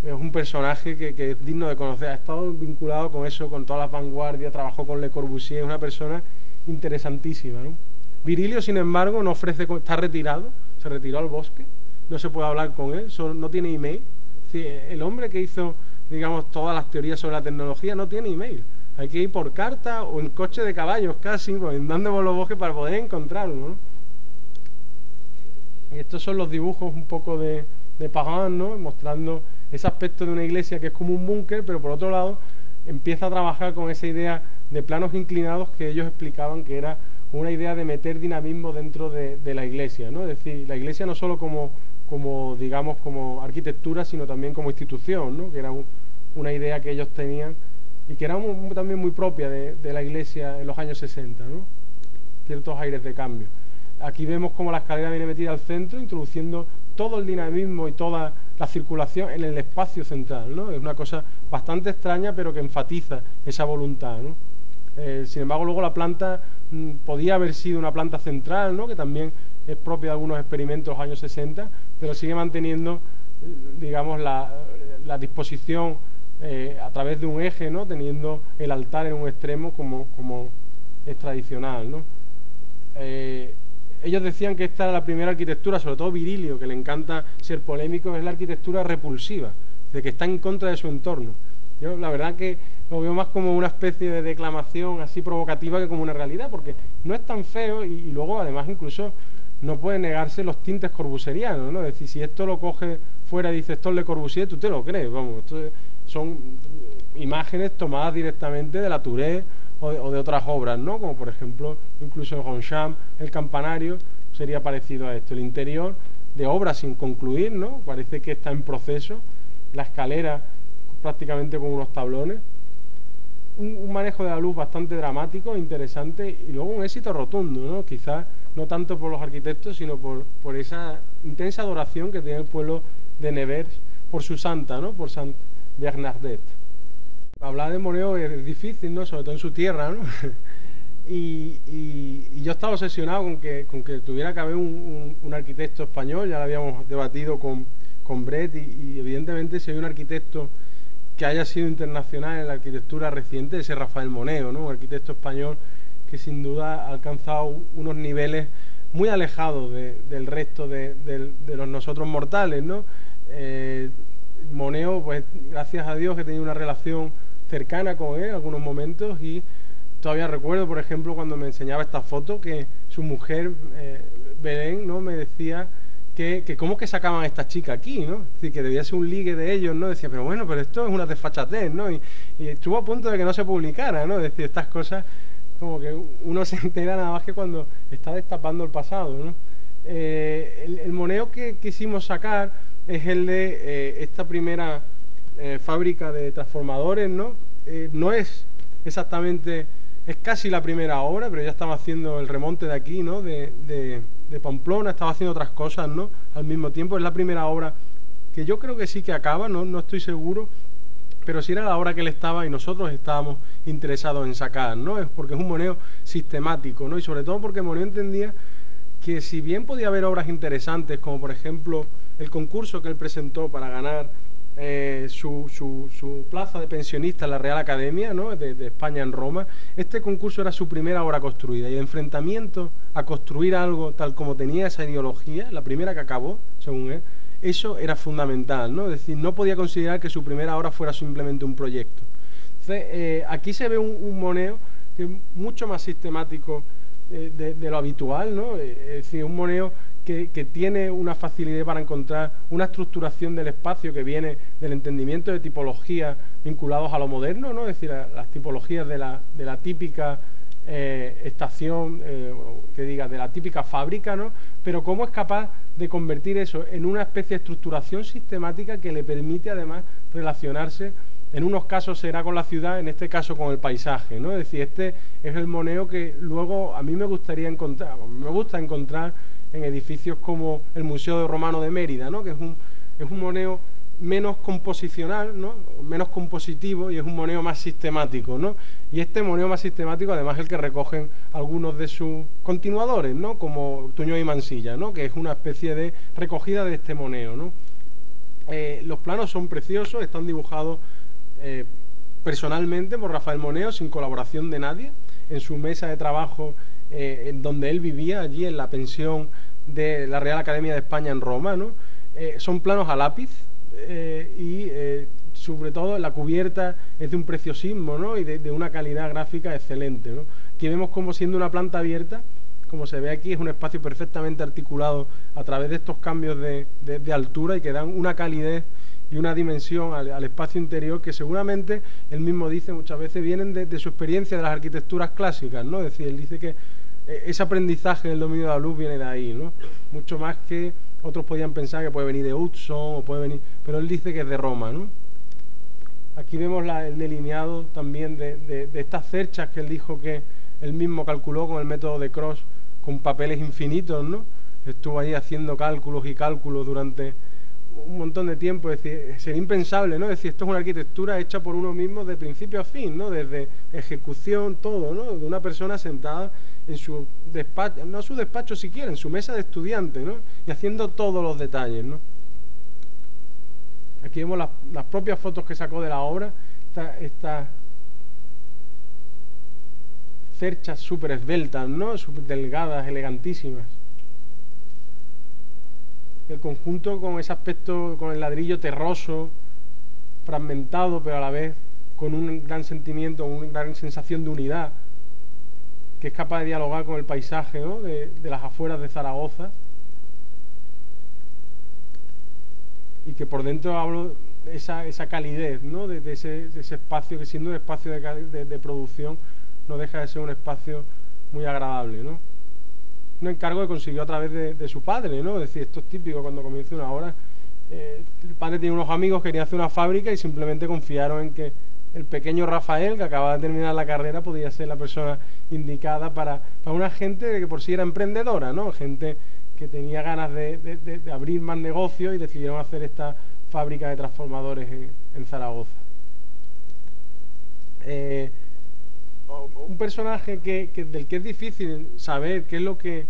es un personaje que es digno de conocer. Ha estado vinculado con eso, con todas las vanguardias, trabajó con Le Corbusier, es una persona interesantísima, ¿no? Virilio, sin embargo, no ofrece, está retirado, se retiró al bosque, no se puede hablar con él, no tiene email. Es decir, el hombre que hizo, digamos, todas las teorías sobre la tecnología no tiene email. Hay que ir por carta o en coche de caballos casi, pues, andando por los bosques para poder encontrarlo, ¿no? Y estos son los dibujos un poco de Pagan, ¿no?, mostrando ese aspecto de una iglesia que es como un búnker, pero por otro lado empieza a trabajar con esa idea de planos inclinados que ellos explicaban que era una idea de meter dinamismo dentro de la iglesia, ¿no? Es decir, la iglesia no solo como digamos, como arquitectura, sino también como institución, ¿no?, que era una idea que ellos tenían y que era también muy propia de la iglesia en los años 60, ¿no? Ciertos aires de cambio. Aquí vemos cómo la escalera viene metida al centro, introduciendo todo el dinamismo y toda la circulación en el espacio central, ¿no? Es una cosa bastante extraña, pero que enfatiza esa voluntad, ¿no? Sin embargo, luego la planta podía haber sido una planta central, ¿no?, que también es propia de algunos experimentos de los años 60, pero sigue manteniendo, digamos, la disposición a través de un eje, ¿no?, teniendo el altar en un extremo como es tradicional, ¿no? Ellos decían que esta era la primera arquitectura, sobre todo Virilio, que le encanta ser polémico, es la arquitectura repulsiva, de que está en contra de su entorno. Yo la verdad que lo veo más como una especie de declamación así provocativa que como una realidad, porque no es tan feo y luego además incluso no puede negarse los tintes corbusierianos, ¿no? Es decir, si esto lo coge fuera y dice esto es Le Corbusier, tú te lo crees, vamos, esto son imágenes tomadas directamente de la Touré o de otras obras, ¿no? Como por ejemplo, incluso en Ronchamp, el campanario sería parecido a esto. El interior de obras sin concluir, ¿no? Parece que está en proceso. La escalera prácticamente con unos tablones. Un manejo de la luz bastante dramático, interesante, y luego un éxito rotundo, ¿no? Quizás no tanto por los arquitectos, sino por esa intensa adoración que tiene el pueblo de Nevers por su santa, ¿no? Por Saint Bernadette. Hablar de Monéo es difícil, ¿no?, sobre todo en su tierra, ¿no? y yo estaba obsesionado con que tuviera que haber un arquitecto español. Ya lo habíamos debatido con Brett, y evidentemente si hay un arquitecto que haya sido internacional en la arquitectura reciente, ese Rafael Moneo, ¿no?, un arquitecto español que sin duda ha alcanzado unos niveles muy alejados del resto de los nosotros mortales, ¿no? Moneo, pues gracias a Dios, que tenía una relación cercana con él en algunos momentos, y todavía recuerdo, por ejemplo, cuando me enseñaba esta foto, que su mujer, Belén, ¿no?, me decía que cómo que sacaban a esta chica aquí, ¿no? Es decir, que debía ser un ligue de ellos, ¿no? Decía, pero bueno, pero esto es una desfachatez, ¿no? Y estuvo a punto de que no se publicara, ¿no? Es decir, estas cosas como que uno se entera nada más que cuando está destapando el pasado, ¿no? El moneo que quisimos sacar es el de esta primera fábrica de transformadores, ¿no? No es exactamente, es casi la primera obra, pero ya estaba haciendo el remonte de aquí, ¿no?, de Pamplona, estaba haciendo otras cosas, ¿no?, al mismo tiempo. Es la primera obra que yo creo que sí que acaba, no estoy seguro, pero sí era la obra que él estaba y nosotros estábamos interesados en sacar, ¿no? Es porque es un moneo sistemático, ¿no? Y sobre todo porque Moneo entendía que si bien podía haber obras interesantes, como por ejemplo el concurso que él presentó para ganar su plaza de pensionista en la Real Academia, ¿no?, de España en Roma, este concurso era su primera obra construida, y el enfrentamiento a construir algo tal como tenía esa ideología, la primera que acabó, según él, eso era fundamental, ¿no? Es decir, no podía considerar que su primera obra fuera simplemente un proyecto. Entonces, aquí se ve un moneo que es mucho más sistemático de lo habitual, ¿no? Es decir, un moneo que tiene una facilidad para encontrar una estructuración del espacio que viene del entendimiento de tipologías vinculados a lo moderno, ¿no? Es decir, a las tipologías de la típica estación, de la típica fábrica, ¿no? Pero cómo es capaz de convertir eso en una especie de estructuración sistemática que le permite además relacionarse, en unos casos será con la ciudad, en este caso con el paisaje, ¿no? Es decir, este es el moneo que luego a mí me gusta encontrar en edificios como el Museo Romano de Mérida, ¿no?, que es un moneo menos composicional, ¿no?, menos compositivo, y es un moneo más sistemático, ¿no? Y este moneo más sistemático además es el que recogen algunos de sus continuadores, ¿no?, como Tuñón y Mansilla, ¿no?, que es una especie de recogida de este moneo, ¿no? Los planos son preciosos, están dibujados personalmente por Rafael Moneo, sin colaboración de nadie, en su mesa de trabajo en donde él vivía, allí en la pensión de la Real Academia de España en Roma, ¿no? Son planos a lápiz y sobre todo la cubierta es de un preciosismo, ¿no?, y de una calidad gráfica excelente, ¿no? Aquí vemos como, siendo una planta abierta, como se ve aquí, es un espacio perfectamente articulado a través de estos cambios de altura, y que dan una calidez y una dimensión al espacio interior que seguramente él mismo dice muchas veces vienen de su experiencia de las arquitecturas clásicas, ¿no? Es decir, él dice que ese aprendizaje del dominio de la luz viene de ahí, ¿no? Mucho más que otros podían pensar que puede venir de Hudson o puede venir, pero él dice que es de Roma, ¿no? Aquí vemos el delineado también de estas cerchas que él dijo que él mismo calculó con el método de Cross, con papeles infinitos, ¿no? Estuvo ahí haciendo cálculos y cálculos durante un montón de tiempo. Es decir, sería impensable, ¿no? Es decir, esto es una arquitectura hecha por uno mismo de principio a fin, ¿no? Desde ejecución, todo, ¿no? De una persona sentada en su despacho, no su despacho siquiera, en su mesa de estudiante, ¿no? Y haciendo todos los detalles, ¿no? Aquí vemos las propias fotos que sacó de la obra, estas cerchas súper esbeltas, ¿no?, súper delgadas, elegantísimas. El conjunto con ese aspecto, con el ladrillo terroso, fragmentado, pero a la vez con un gran sentimiento, una gran sensación de unidad, que es capaz de dialogar con el paisaje, ¿no?, de las afueras de Zaragoza, y que por dentro hablo de esa calidez, ¿no?, de ese espacio, que siendo un espacio de producción no deja de ser un espacio muy agradable, ¿no? Un encargo que consiguió a través de su padre, ¿no? Es decir, esto es típico cuando comienza una obra. El padre tiene unos amigos que querían hacer una fábrica y simplemente confiaron en que el pequeño Rafael, que acababa de terminar la carrera, podía ser la persona indicada para una gente que por sí era emprendedora, ¿no? Gente que tenía ganas de abrir más negocios, y decidieron hacer esta fábrica de transformadores en Zaragoza. Un personaje del que es difícil saber qué es lo que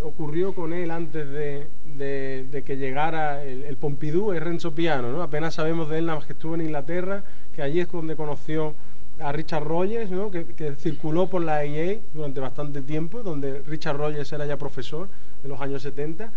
ocurrió con él antes de que llegara el Pompidou es Renzo Piano, ¿no? Apenas sabemos de él, nada más que estuvo en Inglaterra, que allí es donde conoció a Richard Rogers, ¿no?, que circuló por la EA durante bastante tiempo, donde Richard Rogers era ya profesor en los años 70,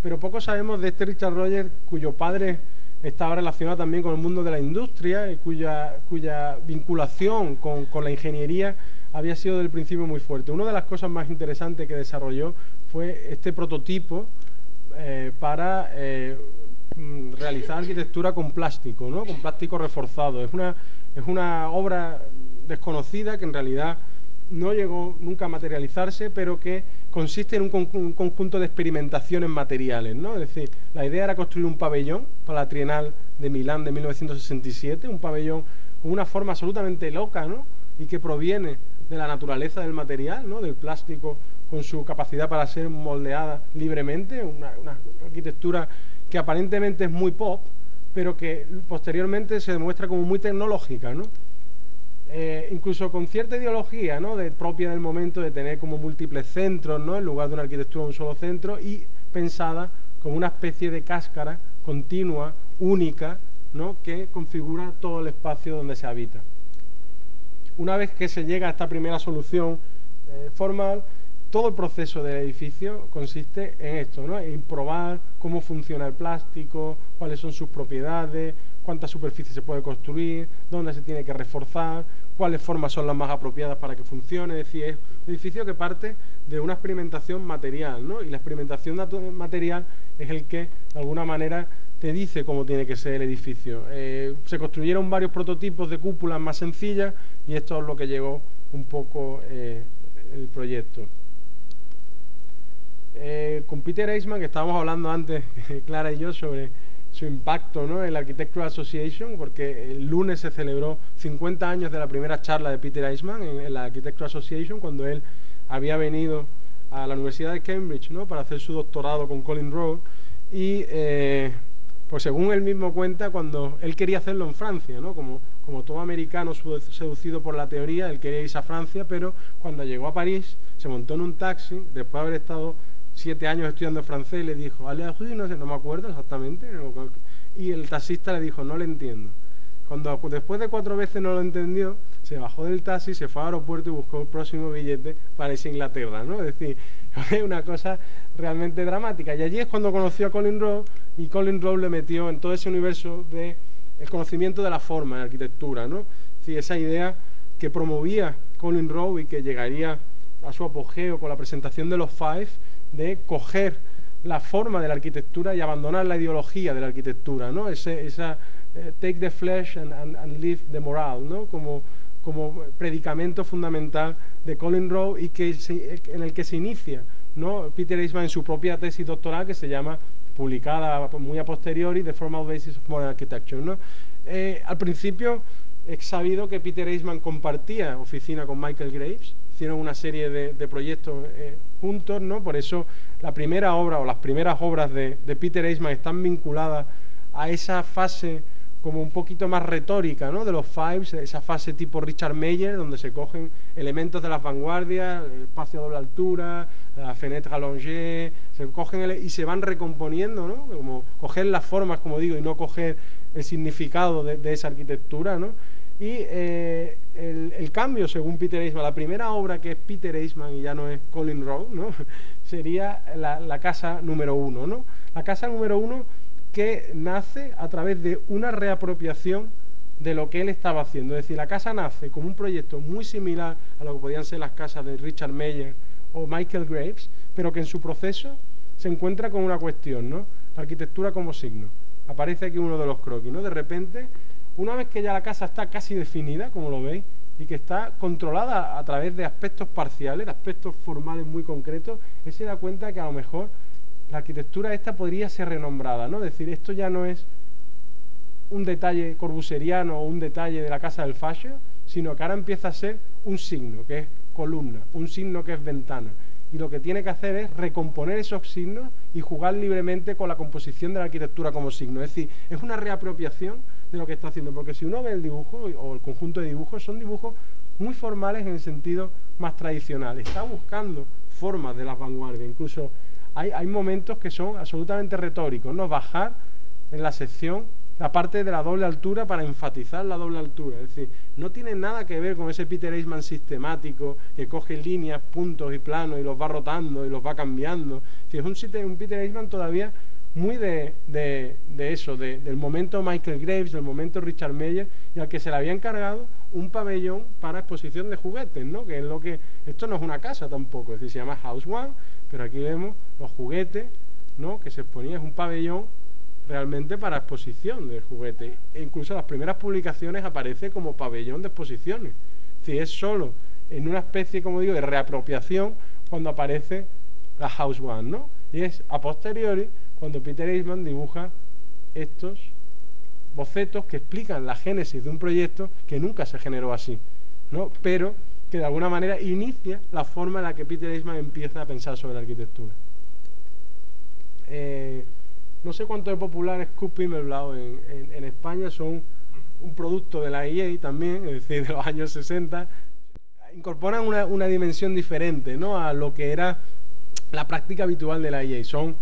pero poco sabemos de este Richard Rogers, cuyo padre estaba relacionada también con el mundo de la industria, cuya vinculación con la ingeniería había sido desde el principio muy fuerte. Una de las cosas más interesantes que desarrolló fue este prototipo para realizar arquitectura con plástico, ¿no? Con plástico reforzado. Es una obra desconocida que en realidad no llegó nunca a materializarse, pero que consiste en un conjunto de experimentaciones materiales, ¿no? Es decir, la idea era construir un pabellón para la Trienal de Milán de 1967, un pabellón con una forma absolutamente loca, ¿no? Y que proviene de la naturaleza del material, ¿no? Del plástico, con su capacidad para ser moldeada libremente, una arquitectura que aparentemente es muy pop, pero que posteriormente se demuestra como muy tecnológica, ¿no? Incluso con cierta ideología, ¿no? Propia del momento, de tener como múltiples centros, ¿no? En lugar de una arquitectura de un solo centro, y pensada como una especie de cáscara continua, única, ¿no? Que configura todo el espacio donde se habita. Una vez que se llega a esta primera solución formal, todo el proceso del edificio consiste en esto, ¿no? En probar cómo funciona el plástico, cuáles son sus propiedades, cuánta superficie se puede construir, dónde se tiene que reforzar, cuáles formas son las más apropiadas para que funcione. Es decir, es un edificio que parte de una experimentación material, ¿no? Y la experimentación material es el que, de alguna manera, te dice cómo tiene que ser el edificio. Se construyeron varios prototipos de cúpulas más sencillas y esto es lo que llegó un poco el proyecto. Con Peter Eisman, que estábamos hablando antes, Clara y yo, sobre su impacto, ¿no? En la Architectural Association, porque el lunes se celebró 50 años de la primera charla de Peter Eisman en la Architectural Association, cuando él había venido a la Universidad de Cambridge, ¿no? Para hacer su doctorado con Colin Rowe, y pues según él mismo cuenta, cuando él quería hacerlo en Francia, ¿no? Como todo americano seducido por la teoría, él quería irse a Francia, pero cuando llegó a París se montó en un taxi, después de haber estado 7 años estudiando francés, y le dijo, no sé, no me acuerdo exactamente, y el taxista le dijo, no le entiendo. Cuando después de 4 veces no lo entendió, se bajó del taxi, se fue al aeropuerto y buscó el próximo billete para irse a Inglaterra, ¿no? Es decir, es una cosa realmente dramática. Y allí es cuando conoció a Colin Rowe, y Colin Rowe le metió en todo ese universo de el conocimiento de la forma en arquitectura, ¿no? Es decir, esa idea que promovía Colin Rowe y que llegaría a su apogeo con la presentación de los Five, de coger la forma de la arquitectura y abandonar la ideología de la arquitectura, ¿no? Esa take the flesh and leave the moral, ¿no? Como predicamento fundamental de Colin Rowe, y en el que se inicia, ¿no? Peter Eisman en su propia tesis doctoral, que se llama, publicada muy a posteriori, The Formal Basis of Modern Architecture, ¿no? Al principio es sabido que Peter Eisman compartía oficina con Michael Graves, hicieron una serie de proyectos juntos, ¿no? Por eso la primera obra o las primeras obras de Peter Eisman están vinculadas a esa fase como un poquito más retórica, ¿no? De los Fives, esa fase tipo Richard Meyer, donde se cogen elementos de las vanguardias, el espacio a doble altura, la fenêtre allongée, se cogen y se van recomponiendo, ¿no? Como coger las formas, como digo, y no coger el significado de esa arquitectura, ¿no? Y el cambio, según Peter Eisman, la primera obra que es Peter Eisman y ya no es Colin Rowe, ¿no? Sería la casa número 1, ¿no? La casa número 1 que nace a través de una reapropiación de lo que él estaba haciendo. Es decir, la casa nace como un proyecto muy similar a lo que podían ser las casas de Richard Meyer o Michael Graves, pero que en su proceso se encuentra con una cuestión, ¿no? La arquitectura como signo. Aparece aquí uno de los croquis, ¿no? De repente, una vez que ya la casa está casi definida, como lo veis, y que está controlada a través de aspectos parciales, de aspectos formales muy concretos, él se da cuenta que a lo mejor la arquitectura esta podría ser renombrada, ¿no? Es decir, esto ya no es un detalle corbusieriano o un detalle de la casa del fascio, sino que ahora empieza a ser un signo, que es columna, un signo que es ventana. Y lo que tiene que hacer es recomponer esos signos y jugar libremente con la composición de la arquitectura como signo. Es decir, es una reapropiación de lo que está haciendo, porque si uno ve el dibujo o el conjunto de dibujos, son dibujos muy formales en el sentido más tradicional. Está buscando formas de las vanguardias, incluso hay momentos que son absolutamente retóricos, ¿no? Bajar en la sección la parte de la doble altura para enfatizar la doble altura. Es decir, no tiene nada que ver con ese Peter Eisman sistemático que coge líneas, puntos y planos y los va rotando y los va cambiando. Es decir, es un Peter Eisman todavía muy de eso, del momento Michael Graves, del momento Richard Meyer, y al que se le había encargado un pabellón para exposición de juguetes, ¿no? Que es lo que, esto no es una casa tampoco, es decir, se llama House One, pero aquí vemos los juguetes, ¿no? Que se exponía, es un pabellón realmente para exposición de juguetes, e incluso en las primeras publicaciones aparece como pabellón de exposiciones, es decir, es solo en una especie, como digo, de reapropiación cuando aparece la House One, ¿no? Y es a posteriori cuando Peter Eastman dibuja estos bocetos que explican la génesis de un proyecto que nunca se generó así, ¿no? Pero que de alguna manera inicia la forma en la que Peter Eastman empieza a pensar sobre la arquitectura. No sé cuánto de popular es Kurt Pimmelblau en España, son un producto de la EA también, es decir, de los años 60, incorporan una dimensión diferente, ¿no? A lo que era la práctica habitual de la EA. Son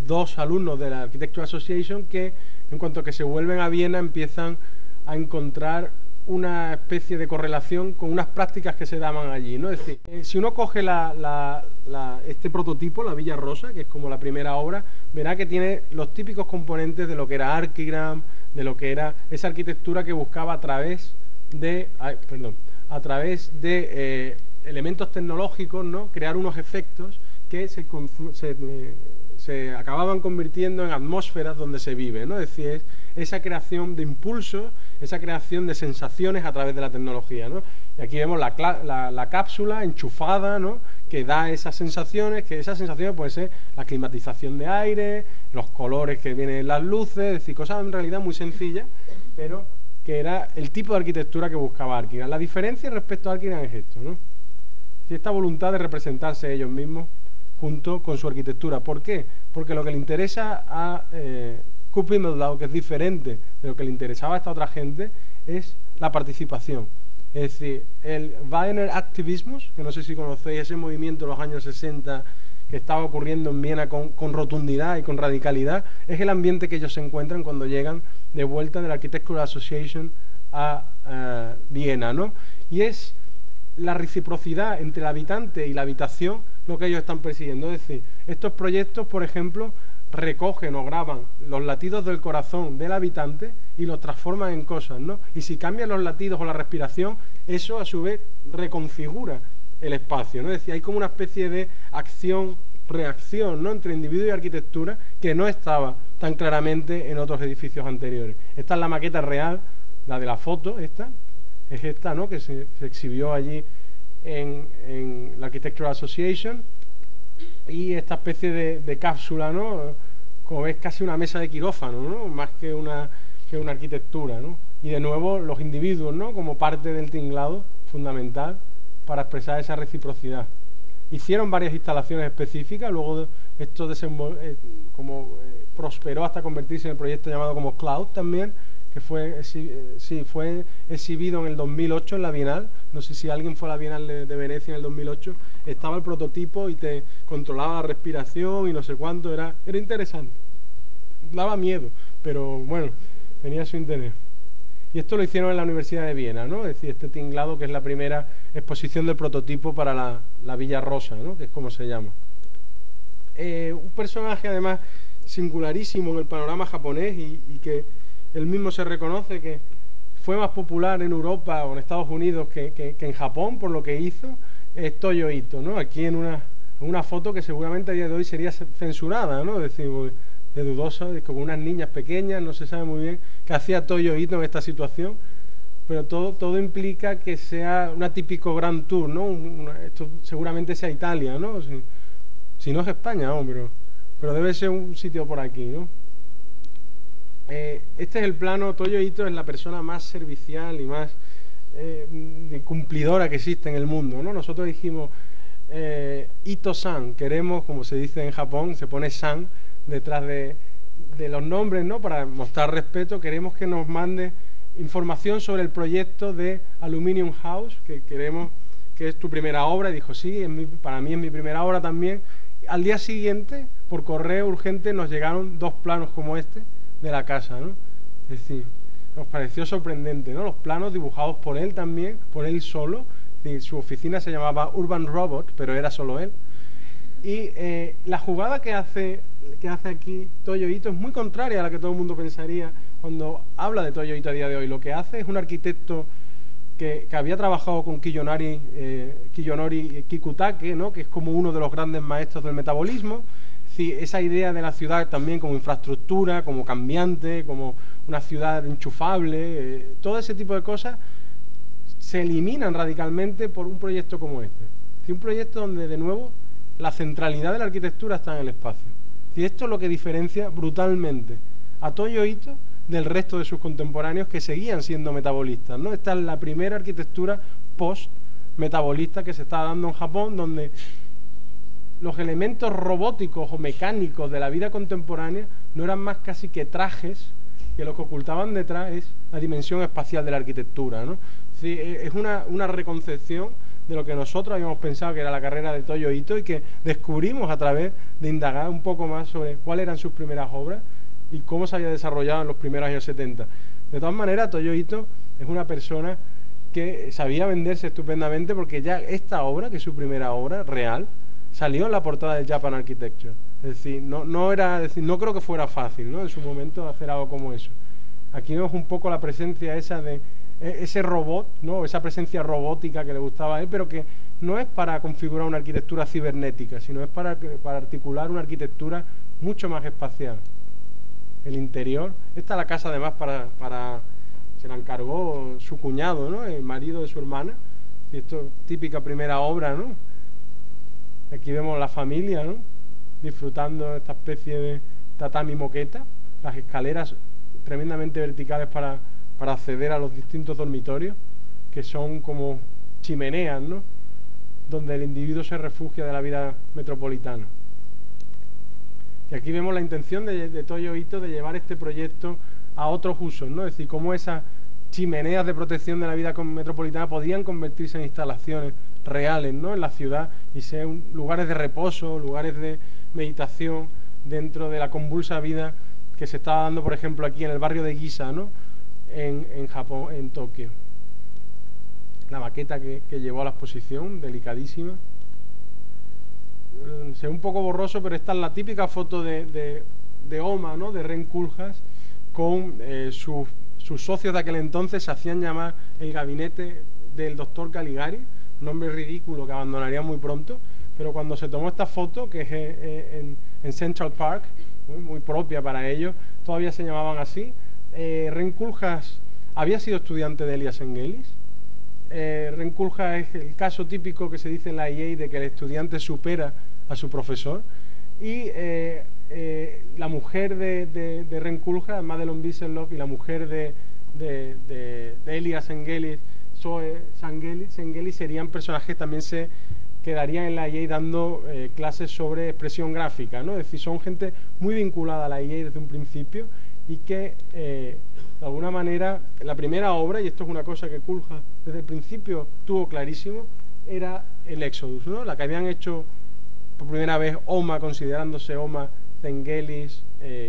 dos alumnos de la Architecture Association que, en cuanto que se vuelven a Viena, empiezan a encontrar una especie de correlación con unas prácticas que se daban allí, ¿no? Es decir, si uno coge este prototipo, la Villa Rosa, que es como la primera obra, verá que tiene los típicos componentes de lo que era Archigram, de lo que era esa arquitectura que buscaba a través de elementos tecnológicos, ¿no? Crear unos efectos que se acababan convirtiendo en atmósferas donde se vive, ¿no? Es decir, esa creación de impulsos, esa creación de sensaciones a través de la tecnología, ¿no? Y aquí vemos la cápsula enchufada, ¿no? Que da esas sensaciones, que esas sensaciones pueden ser la climatización de aire, los colores que vienen en las luces, es decir, cosas en realidad muy sencillas, pero que era el tipo de arquitectura que buscaba Archigram. La diferencia respecto a Archigram es esto, ¿no? Esta voluntad de representarse ellos mismos junto con su arquitectura. ¿Por qué? Porque lo que le interesa a Kurt Pimmelblau, que es diferente de lo que le interesaba a esta otra gente, es la participación. Es decir, el Wiener Aktivismus, que no sé si conocéis ese movimiento de los años 60 que estaba ocurriendo en Viena con rotundidad y con radicalidad, es el ambiente que ellos se encuentran cuando llegan de vuelta de la Architectural Association a Viena, ¿no? Y es la reciprocidad entre el habitante y la habitación lo que ellos están persiguiendo. Es decir, estos proyectos, por ejemplo, recogen o graban los latidos del corazón del habitante y los transforman en cosas, ¿no? Y si cambian los latidos o la respiración, eso a su vez reconfigura el espacio, ¿no? Es decir, hay como una especie de acción-reacción, ¿no? Entre individuo y arquitectura que no estaba tan claramente en otros edificios anteriores. Esta es la maqueta real, la de la foto, esta, ¿no? Que se exhibió allí en la Architectural Association, y esta especie de cápsula, ¿no? Como ves, casi una mesa de quirófano, ¿no? Más que una arquitectura, ¿no? Y de nuevo los individuos, ¿no? Como parte del tinglado fundamental para expresar esa reciprocidad. Hicieron varias instalaciones específicas, luego esto prosperó hasta convertirse en el proyecto llamado como Cloud también, que fue exhibido en el 2008 en la Bienal. No sé si alguien fue a la Bienal de Venecia en el 2008, estaba el prototipo y te controlaba la respiración y no sé cuánto, era interesante, daba miedo, pero bueno, tenía su interés. Y esto lo hicieron en la Universidad de Viena, ¿no? Es decir, este tinglado, que es la primera exposición del prototipo para la Villa Rosa, ¿no? Que es como se llama. Un personaje además singularísimo en el panorama japonés y que él mismo se reconoce que fue más popular en Europa o en Estados Unidos que en Japón por lo que hizo, es Toyo Ito, ¿no? Aquí en una foto que seguramente a día de hoy sería censurada, ¿no? Es decir, de dudosa, con unas niñas pequeñas, no se sabe muy bien qué hacía Toyo Ito en esta situación, pero todo implica que sea una típico Grand Tour, ¿no? Esto seguramente sea Italia, ¿no? Si no es España, ¿no? Pero debe ser un sitio por aquí, ¿no? Este es el plano. Toyo Ito es la persona más servicial y más cumplidora que existe en el mundo, ¿no? Nosotros dijimos Ito-san, queremos, como se dice en Japón, se pone san detrás de los nombres, ¿no? Para mostrar respeto, queremos que nos mande información sobre el proyecto de Aluminium House, que queremos que es tu primera obra. Y dijo, sí, para mí es mi primera obra también. Al día siguiente, por correo urgente, nos llegaron 2 planos como este de la casa, ¿no? Es decir, nos pareció sorprendente, ¿no? Los planos dibujados por él también, por él solo. Su oficina se llamaba Urban Robot, pero era solo él. Y la jugada que hace que hace aquí Toyo Ito es muy contraria a la que todo el mundo pensaría cuando habla de Toyo Ito a día de hoy. Lo que hace es un arquitecto que había trabajado con Kiyonori Kikutake, ¿no? Que es como uno de los grandes maestros del metabolismo. Sí, esa idea de la ciudad también como infraestructura, como cambiante, como una ciudad enchufable, todo ese tipo de cosas se eliminan radicalmente por un proyecto como este. Sí, un proyecto donde, de nuevo, la centralidad de la arquitectura está en el espacio. Y esto es lo que diferencia brutalmente a Toyo Ito del resto de sus contemporáneos que seguían siendo metabolistas, ¿no? Esta es la primera arquitectura post-metabolista que se está dando en Japón, donde los elementos robóticos o mecánicos de la vida contemporánea no eran más casi que trajes, que lo que ocultaban detrás es la dimensión espacial de la arquitectura, ¿no? Sí, es una reconcepción de lo que nosotros habíamos pensado que era la carrera de Toyo Ito y que descubrimos a través de indagar un poco más sobre cuáles eran sus primeras obras y cómo se había desarrollado en los primeros años 70. De todas maneras, Toyo Ito es una persona que sabía venderse estupendamente, porque ya esta obra, que es su primera obra real, salió en la portada del Japan Architecture. Es decir, no creo que fuera fácil, ¿no?, en su momento hacer algo como eso. Aquí vemos un poco la presencia esa de ese robot, ¿no?, esa presencia robótica que le gustaba a él, pero que no es para configurar una arquitectura cibernética, sino es para articular una arquitectura mucho más espacial. El interior, esta es la casa además se la encargó su cuñado, ¿no?, el marido de su hermana, y esto es típica primera obra, ¿no? Aquí vemos la familia, ¿no?, disfrutando de esta especie de tatami moqueta, las escaleras tremendamente verticales para acceder a los distintos dormitorios, que son como chimeneas, ¿no?, donde el individuo se refugia de la vida metropolitana. Y aquí vemos la intención de Toyo Ito de llevar este proyecto a otros usos, ¿no? Es decir, cómo esas chimeneas de protección de la vida metropolitana podían convertirse en instalaciones reales, ¿no?, en la ciudad, y ser lugares de reposo, lugares de meditación dentro de la convulsa vida que se estaba dando, por ejemplo, aquí en el barrio de Ginza, ¿no?, en Japón, en Tokio. La maqueta que llevó a la exposición, delicadísima. Se ve un poco borroso, pero esta es la típica foto de Oma, ¿no?, de Ren Koolhaas, con sus socios de aquel entonces. Se hacían llamar el gabinete del doctor Caligari, un nombre ridículo que abandonaría muy pronto, pero cuando se tomó esta foto, que es en Central Park, muy propia para ellos, todavía se llamaban así. Ren Koolhaas había sido estudiante de Elias Engelis. Ren Koolhaas es el caso típico que se dice en la IA de que el estudiante supera a su profesor, y la mujer de Ren Koolhaas, Madelon Wieselhoff, y la mujer de Elias Engelis, Zoe Engelis, serían personajes que también se quedarían en la IA dando clases sobre expresión gráfica, ¿no? Es decir, son gente muy vinculada a la IA desde un principio, y que de alguna manera la primera obra, y esto es una cosa que Koolhaas desde el principio tuvo clarísimo, era el Exodus, ¿no?, la que habían hecho por primera vez Oma, considerándose Oma Zengelis,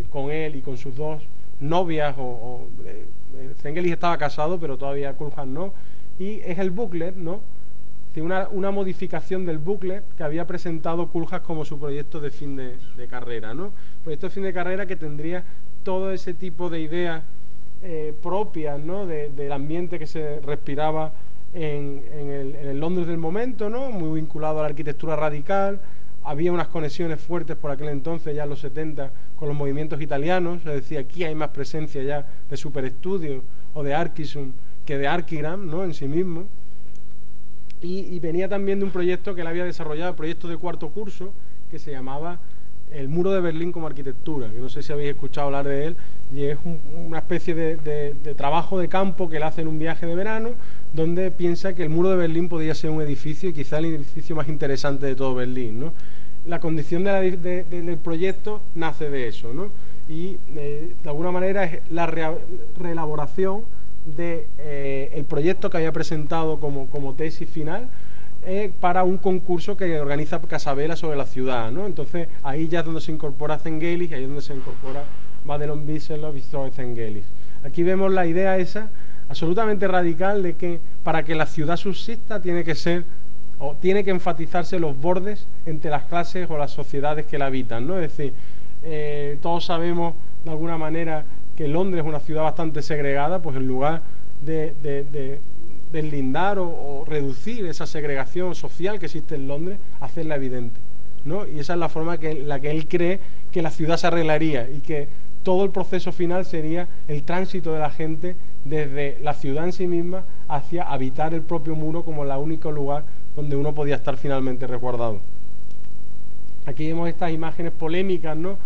con él y con sus dos novias, Zengelis estaba casado, pero todavía Koolhaas no, y es el booklet, ¿no?, una modificación del booklet que había presentado Koolhaas como su proyecto de fin de carrera, ¿no?, proyecto de fin de carrera que tendría todo ese tipo de ideas propias, ¿no?, del ambiente que se respiraba en el Londres del momento, ¿no?, muy vinculado a la arquitectura radical. Había unas conexiones fuertes por aquel entonces, ya en los 70, con los movimientos italianos. Es decir, aquí hay más presencia ya de Superestudio o de Arkisum que de Archigram, ¿no?, en sí mismo. Y venía también de un proyecto que él había desarrollado, el proyecto de cuarto curso, que se llamaba El Muro de Berlín como Arquitectura, que no sé si habéis escuchado hablar de él, y es una especie de trabajo de campo que él hace en un viaje de verano, donde piensa que el Muro de Berlín podría ser un edificio, y quizá el edificio más interesante de todo Berlín, ¿no? La condición del proyecto nace de eso, ¿no? Y de alguna manera es la reelaboración del proyecto que había presentado como tesis final para un concurso que organiza Casabella sobre la ciudad, ¿no? Entonces ahí ya es donde se incorpora Zengelis, ahí es donde se incorpora Madelon Wieselhoff y Zoe Zengelis. Aquí vemos la idea esa absolutamente radical de que para que la ciudad subsista tiene que enfatizarse los bordes entre las clases o las sociedades que la habitan, ¿no? Es decir, Todos sabemos de alguna manera que Londres es una ciudad bastante segregada, pues en lugar de deslindar o reducir esa segregación social que existe en Londres, hacerla evidente, ¿no? Y esa es la forma en la que él cree que la ciudad se arreglaría y que todo el proceso final sería el tránsito de la gente desde la ciudad en sí misma hacia habitar el propio muro como el único lugar donde uno podía estar finalmente resguardado. Aquí vemos estas imágenes polémicas, ¿no?,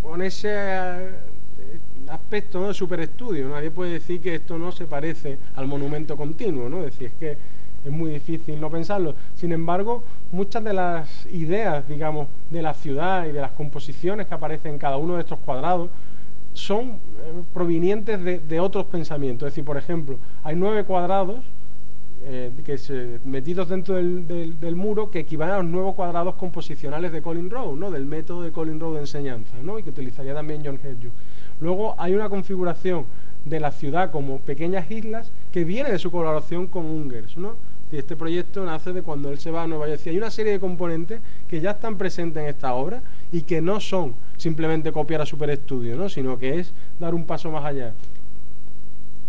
con ese aspecto, ¿no?, de superestudio. Nadie puede decir que esto no se parece al monumento continuo, ¿no? Es decir, es que es muy difícil no pensarlo. Sin embargo, muchas de las ideas, digamos, de la ciudad y de las composiciones que aparecen en cada uno de estos cuadrados son provenientes de otros pensamientos. Es decir, por ejemplo, hay 9 cuadrados metidos dentro del muro que equivalen a los nuevos cuadrados composicionales de Colin Rowe, ¿no?, del método de Colin Rowe de enseñanza, ¿no?, y que utilizaría también John Hedges. Luego hay una configuración de la ciudad como pequeñas islas que viene de su colaboración con Ungers, ¿no? Y este proyecto nace de cuando él se va a Nueva York. Hay una serie de componentes que ya están presentes en esta obra y que no son simplemente copiar a Superestudio, ¿no?, sino que es dar un paso más allá.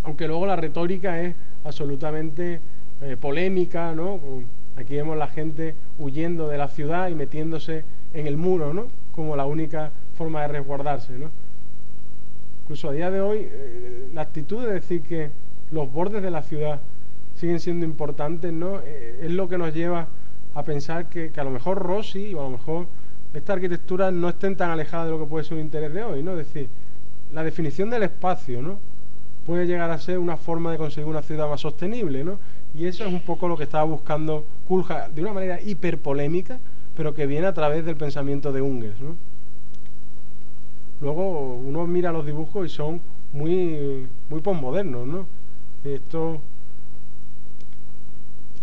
Aunque luego la retórica es absolutamente polémica, ¿no? Aquí vemos la gente huyendo de la ciudad y metiéndose en el muro, ¿no?, como la única forma de resguardarse, ¿no? Incluso a día de hoy, la actitud de decir que los bordes de la ciudad siguen siendo importantes, ¿no?, es lo que nos lleva a pensar que a lo mejor Rossi o a lo mejor esta arquitectura no estén tan alejadas de lo que puede ser un interés de hoy, ¿no? Es decir, la definición del espacio, ¿no?, puede llegar a ser una forma de conseguir una ciudad más sostenible, ¿no? Y eso es un poco lo que estaba buscando Koolhaas de una manera hiperpolémica, pero que viene a través del pensamiento de Ungers, ¿no? Luego uno mira los dibujos y son muy posmodernos, ¿no?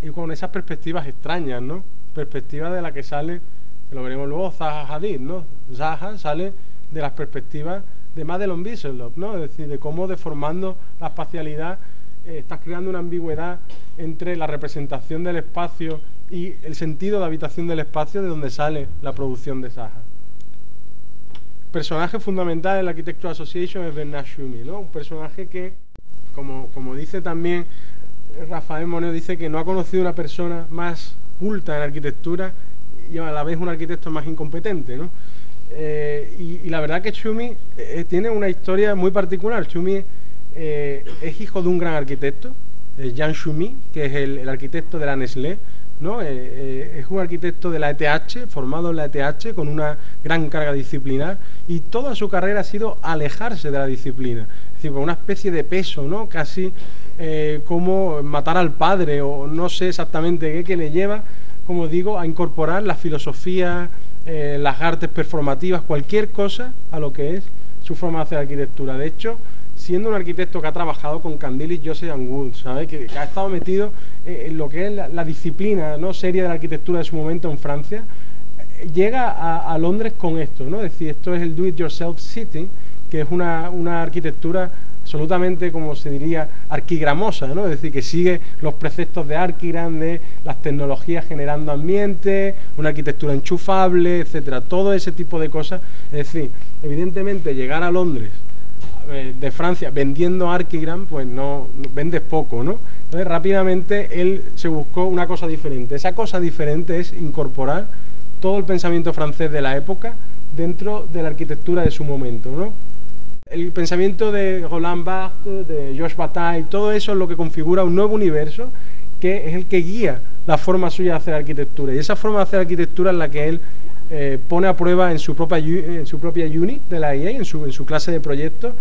Y con esas perspectivas extrañas, ¿no? Perspectivas de la que sale, que lo veremos luego, Zaha Hadid, ¿no? Zaha sale de las perspectivas de Madelon Wieselhoff, ¿no? Es decir, de cómo deformando la espacialidad estás creando una ambigüedad entre la representación del espacio y el sentido de habitación del espacio, de donde sale la producción de Zaha. Personaje fundamental en la Architectural Association es Bernard Tschumi, ¿no? Un personaje que, como dice también Rafael Moneo, dice que no ha conocido una persona más culta en arquitectura y a la vez un arquitecto más incompetente, ¿no? Y la verdad que Tschumi tiene una historia muy particular. Tschumi es hijo de un gran arquitecto, Jean Tschumi, que es el arquitecto de la Nestlé, ¿no? Es un arquitecto de la ETH, formado en la ETH, con una gran carga disciplinar, y toda su carrera ha sido alejarse de la disciplina, es decir, con una especie de peso, ¿no?, casi como matar al padre, o no sé exactamente qué, que le lleva, como digo, a incorporar la filosofía, las artes performativas, cualquier cosa a lo que es su forma de hacer arquitectura. De hecho, siendo un arquitecto que ha trabajado con Candilis, Joseph and Wood, ¿sabes?, que ha estado metido en lo que es la disciplina, ¿no?, seria de la arquitectura de su momento en Francia, llega a Londres con esto, ¿no? Es decir, esto es el Do-It-Yourself City, que es una arquitectura absolutamente, como se diría, arquigramosa, ¿no? Es decir, que sigue los preceptos de Arquigram, de las tecnologías generando ambiente, una arquitectura enchufable, etcétera, todo ese tipo de cosas. Es decir, evidentemente llegar a Londres de Francia vendiendo Arquigram, pues no vendes poco, ¿no? Entonces rápidamente él se buscó una cosa diferente. Esa cosa diferente es incorporar todo el pensamiento francés de la época dentro de la arquitectura de su momento, ¿no? El pensamiento de Roland Barthes, de Georges Bataille, todo eso es lo que configura un nuevo universo que es el que guía la forma suya de hacer arquitectura. Y esa forma de hacer arquitectura es la que él pone a prueba en su propia unit de la IE, en su clase de proyectos,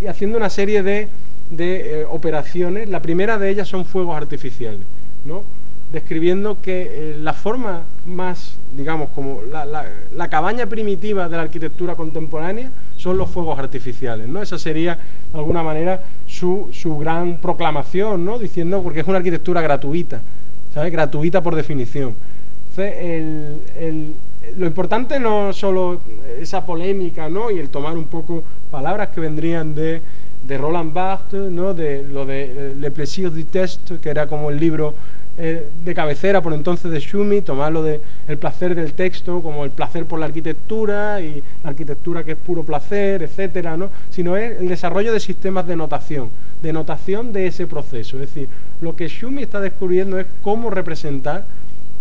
y haciendo una serie de operaciones. La primera de ellas son fuegos artificiales, ¿no?, describiendo que la forma más, digamos, como la cabaña primitiva de la arquitectura contemporánea son los fuegos artificiales, ¿no? Esa sería, de alguna manera, su gran proclamación, ¿no?, diciendo, porque es una arquitectura gratuita, ¿sabes?, gratuita por definición. Entonces, lo importante no solo esa polémica, ¿no?, y el tomar un poco palabras que vendrían de Roland Barthes, ¿no?, de lo de Le Plaisir du Texte, que era como el libro de cabecera por entonces de Schumi, tomarlo de el placer del texto como el placer por la arquitectura y la arquitectura que es puro placer, etcétera, ¿no? Sino es el desarrollo de sistemas de notación de ese proceso. Es decir, lo que Schumi está descubriendo es cómo representar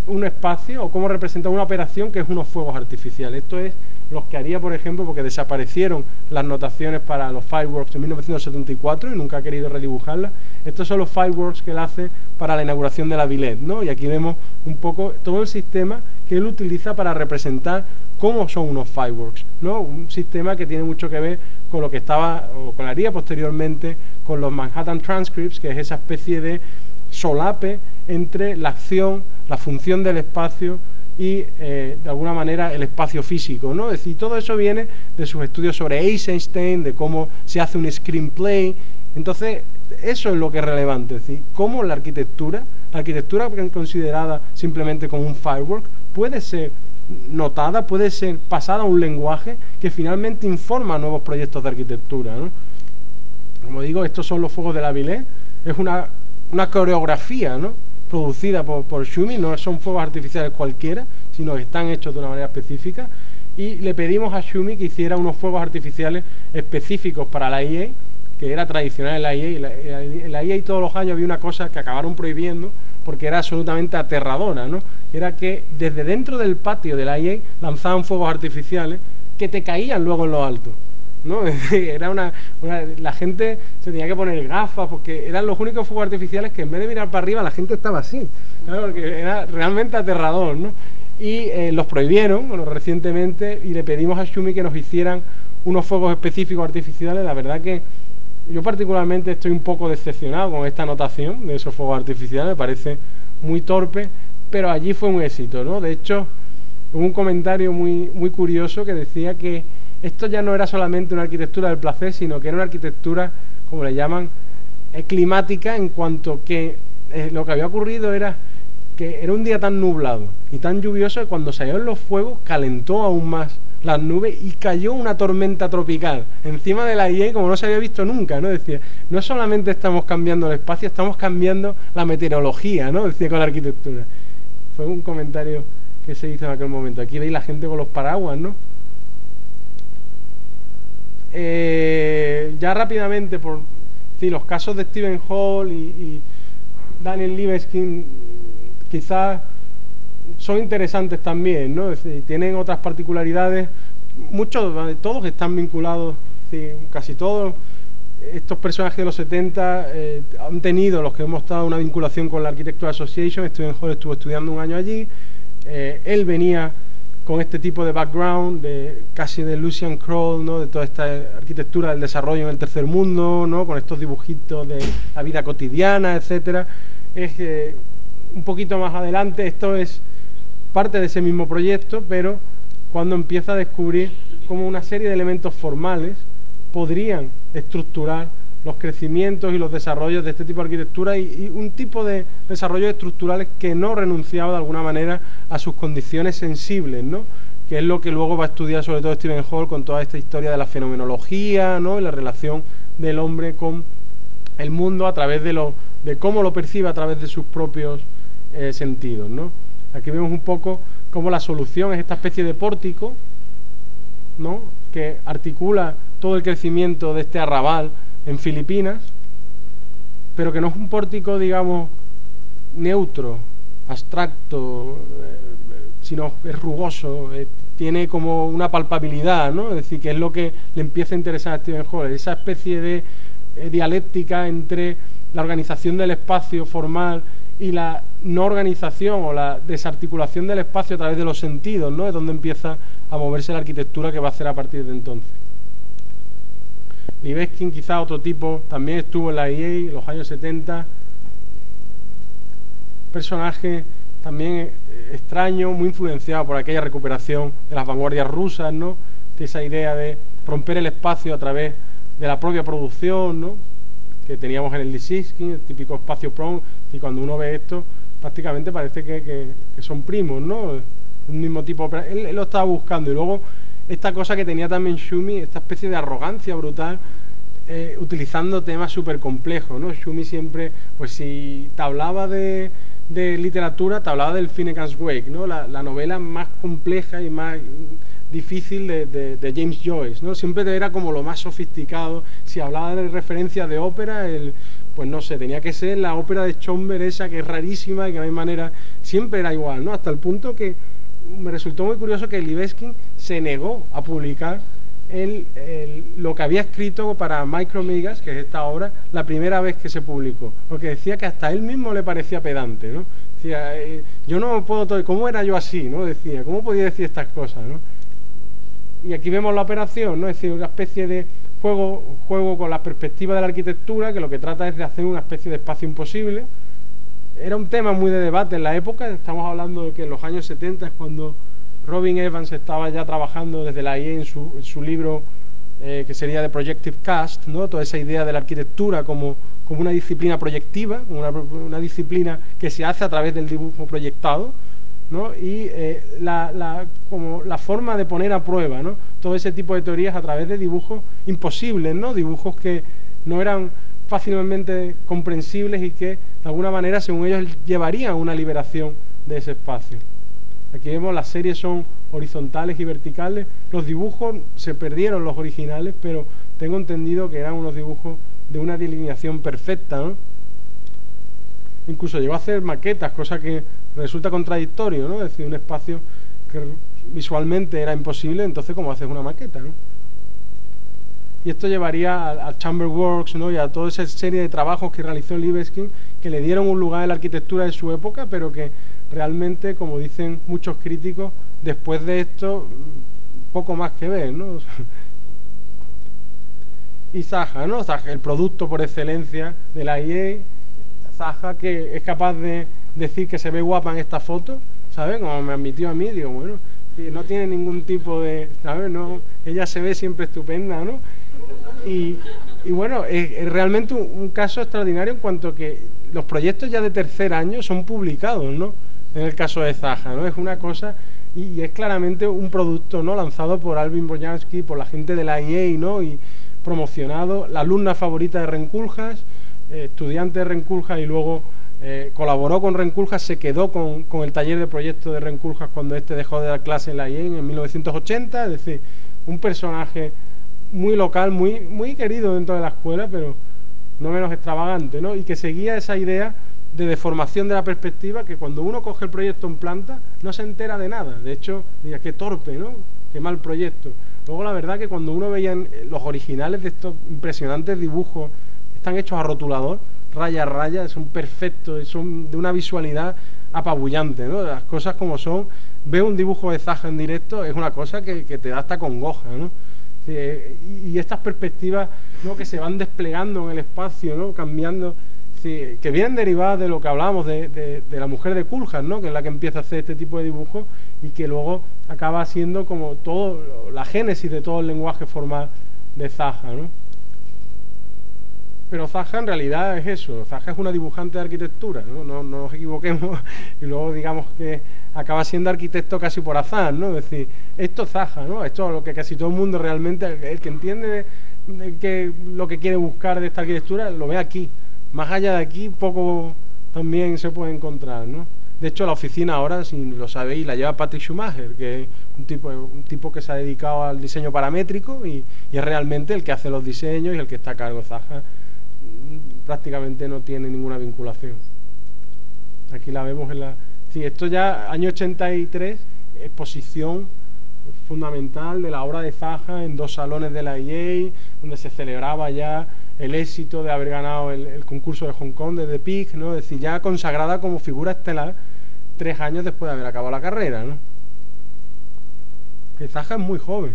un espacio o cómo representar una operación que es unos fuegos artificiales. Esto es los que haría, por ejemplo, porque desaparecieron las notaciones para los fireworks en 1974 y nunca ha querido redibujarlas. Estos son los fireworks que él hace para la inauguración de la Villette, ¿no? Y aquí vemos un poco todo el sistema que él utiliza para representar cómo son unos fireworks, ¿no? Un sistema que tiene mucho que ver con lo que estaba, o con lo haría posteriormente, con los Manhattan Transcripts, que es esa especie de solape entre la acción, la función del espacio y de alguna manera el espacio físico, ¿no? Es decir, todo eso viene de sus estudios sobre Eisenstein, de cómo se hace un screenplay. Entonces, eso es lo que es relevante, es decir, cómo la arquitectura considerada simplemente como un firework puede ser notada, puede ser pasada a un lenguaje que finalmente informa nuevos proyectos de arquitectura, ¿no? Como digo, estos son los fuegos de la Villette, es una coreografía, ¿no?, producida por Schumi, no son fuegos artificiales cualquiera, sino que están hechos de una manera específica, y le pedimos a Schumi que hiciera unos fuegos artificiales específicos para la IEA, que era tradicional en la IEA. En la IEA todos los años había una cosa que acabaron prohibiendo porque era absolutamente aterradora, ¿no? Era que desde dentro del patio de la IEA lanzaban fuegos artificiales que te caían luego en lo alto, ¿no? Era la gente se tenía que poner gafas porque eran los únicos fuegos artificiales que en vez de mirar para arriba la gente estaba así, claro, porque era realmente aterrador, ¿no? Y los prohibieron, bueno, recientemente, y le pedimos a Schumi que nos hicieran unos fuegos específicos artificiales. La verdad que yo particularmente estoy un poco decepcionado con esta notación de esos fuegos artificiales, me parece muy torpe, pero allí fue un éxito, ¿no? De hecho, hubo un comentario muy curioso que decía que esto ya no era solamente una arquitectura del placer, sino que era una arquitectura, como le llaman, climática, en cuanto que lo que había ocurrido era que era un día tan nublado y tan lluvioso que cuando salieron los fuegos calentó aún más las nubes y cayó una tormenta tropical encima de la IEA como no se había visto nunca, ¿no? Decía, no solamente estamos cambiando el espacio, estamos cambiando la meteorología, ¿no? Decía, con la arquitectura. Fue un comentario que se hizo en aquel momento. Aquí veis la gente con los paraguas, ¿no? Ya rápidamente, por los casos de Stephen Hall y Daniel Libeskind quizás son interesantes también, ¿no? Es decir, tienen otras particularidades. Todos están vinculados, casi todos estos personajes de los 70 han tenido, los que hemos mostrado, una vinculación con la Architectural Association. Stephen Hall estuvo estudiando un año allí. Él venía con este tipo de background, casi de Lucian Kroll, ¿no?, de toda esta arquitectura del desarrollo en el tercer mundo, ¿no?, con estos dibujitos de la vida cotidiana, etcétera. Un poquito más adelante, esto es parte de ese mismo proyecto, pero cuando empieza a descubrir cómo una serie de elementos formales podrían estructurar los crecimientos y los desarrollos de este tipo de arquitectura y un tipo de desarrollos estructurales que no renunciaba de alguna manera a sus condiciones sensibles, ¿no?, que es lo que luego va a estudiar sobre todo Stephen Hall con toda esta historia de la fenomenología, ¿no?, y la relación del hombre con el mundo a través de cómo lo percibe a través de sus propios sentidos, ¿no? Aquí vemos un poco cómo la solución es esta especie de pórtico, ¿no?, que articula todo el crecimiento de este arrabal en Filipinas, pero que no es un pórtico, digamos, neutro, abstracto, sino es rugoso, tiene como una palpabilidad, ¿no? Es decir, que es lo que le empieza a interesar a Stephen Hall, esa especie de dialéctica entre la organización del espacio formal y la no organización o la desarticulación del espacio a través de los sentidos, ¿no? Es donde empieza a moverse la arquitectura que va a hacer a partir de entonces. Libeskind, quizá otro tipo, también estuvo en la IEA en los años 70, personaje también extraño, muy influenciado por aquella recuperación de las vanguardias rusas, ¿no?, de esa idea de romper el espacio a través de la propia producción, ¿no?, que teníamos en el Lissitzky, el típico espacio prom, y cuando uno ve esto prácticamente parece que son primos, ¿no?, un mismo tipo. Él lo estaba buscando, y luego esta cosa que tenía también Schumi, esta especie de arrogancia brutal, utilizando temas súper complejos, ¿no? Schumi siempre, pues si te hablaba de de literatura te hablaba del Finnegan's Wake, ¿no? La novela más compleja y más difícil de James Joyce, ¿no? Siempre era como lo más sofisticado. Si hablaba de referencias de ópera, pues no sé, tenía que ser la ópera de Schönberg esa que es rarísima y que no hay manera, siempre era igual, ¿no? Hasta el punto que me resultó muy curioso que Libeskind se negó a publicar lo que había escrito para Micromegas, que es esta obra, la primera vez que se publicó, porque decía que hasta él mismo le parecía pedante, ¿no? Decía, yo no puedo, ¿cómo era yo así? ¿No? Decía, ¿cómo podía decir estas cosas? ¿No? Y aquí vemos la operación, ¿no? Es decir, una especie de juego con la perspectiva de la arquitectura, que lo que trata es de hacer una especie de espacio imposible. Era un tema muy de debate en la época. Estamos hablando de que en los años 70 es cuando Robin Evans estaba ya trabajando desde la IA en su libro que sería de Projective Cast, ¿no? Toda esa idea de la arquitectura como una disciplina proyectiva, una disciplina que se hace a través del dibujo proyectado, ¿no? Y como la forma de poner a prueba, ¿no? Todo ese tipo de teorías a través de dibujos imposibles, ¿no? Dibujos que no eran fácilmente comprensibles y que de alguna manera, según ellos, llevarían a una liberación de ese espacio. Aquí vemos las series son horizontales y verticales. Los dibujos se perdieron, los originales, pero tengo entendido que eran unos dibujos de una delineación perfecta, ¿no? Incluso llegó a hacer maquetas, cosa que resulta contradictorio, ¿no? Es decir, un espacio que visualmente era imposible, entonces ¿cómo haces una maqueta, ¿no? Y esto llevaría a Chamber Works, ¿no? Y a toda esa serie de trabajos que realizó Libeskind, que le dieron un lugar en la arquitectura de su época, pero que realmente, como dicen muchos críticos, después de esto, poco más que ver, ¿no? Y Zaha, ¿no? Zaha, el producto por excelencia de la IA, Zaha, que es capaz de decir que se ve guapa en esta foto, ¿sabes? Como me admitió a mí, digo, bueno, no tiene ningún tipo de, ¿sabes? No, ella se ve siempre estupenda, ¿no? Y bueno, es realmente un caso extraordinario en cuanto que los proyectos ya de tercer año son publicados, ¿no? En el caso de Zaha, ¿no? Es una cosa, y es claramente un producto, ¿no? Lanzado por Alvin Bojanski, por la gente de la IA, ¿no? Y promocionado, la alumna favorita de Renkuljas, estudiante de Renkuljas, y luego colaboró con Renkuljas, se quedó con el taller de proyectos de Renkuljas cuando este dejó de dar clase en la IEN en 1980, es decir, un personaje muy local, muy querido dentro de la escuela, pero no menos extravagante, ¿no? Y que seguía esa idea de deformación de la perspectiva, que cuando uno coge el proyecto en planta no se entera de nada. De hecho, diga, qué torpe, ¿no? Qué mal proyecto. Luego la verdad que cuando uno veía los originales de estos impresionantes dibujos, están hechos a rotulador, raya a raya, son perfectos, son de una visualidad apabullante, ¿no? Las cosas como son. Ver un dibujo de Zaha en directo es una cosa que te da hasta congoja, ¿no? Y estas perspectivas, ¿no? Que se van desplegando en el espacio, ¿no? Cambiando, que vienen derivadas de lo que hablábamos de la mujer de Kuljas, ¿no? Que es la que empieza a hacer este tipo de dibujos y que luego acaba siendo como todo la génesis de todo el lenguaje formal de Zaha, ¿no? Pero Zaha en realidad es eso, Zaha es una dibujante de arquitectura, ¿no? No nos equivoquemos y luego digamos que acaba siendo arquitecto casi por azar, ¿no? Es decir, esto es Zaha, ¿no? Esto es lo que casi todo el mundo realmente, el que entiende lo que quiere buscar de esta arquitectura, lo ve aquí. Más allá de aquí, poco también se puede encontrar, ¿no? De hecho, la oficina ahora, si lo sabéis, la lleva Patrick Schumacher, que es un tipo que se ha dedicado al diseño paramétrico y es realmente el que hace los diseños y el que está a cargo. Zaha prácticamente no tiene ninguna vinculación. Aquí la vemos en la... Sí, esto ya, año 83, exposición fundamental de la obra de Zaha en 2 salones de la IA, donde se celebraba ya el éxito de haber ganado el concurso de Hong Kong de The Peak, ¿no? Es decir, ya consagrada como figura estelar 3 años después de haber acabado la carrera, ¿no? Que Zaha es muy joven.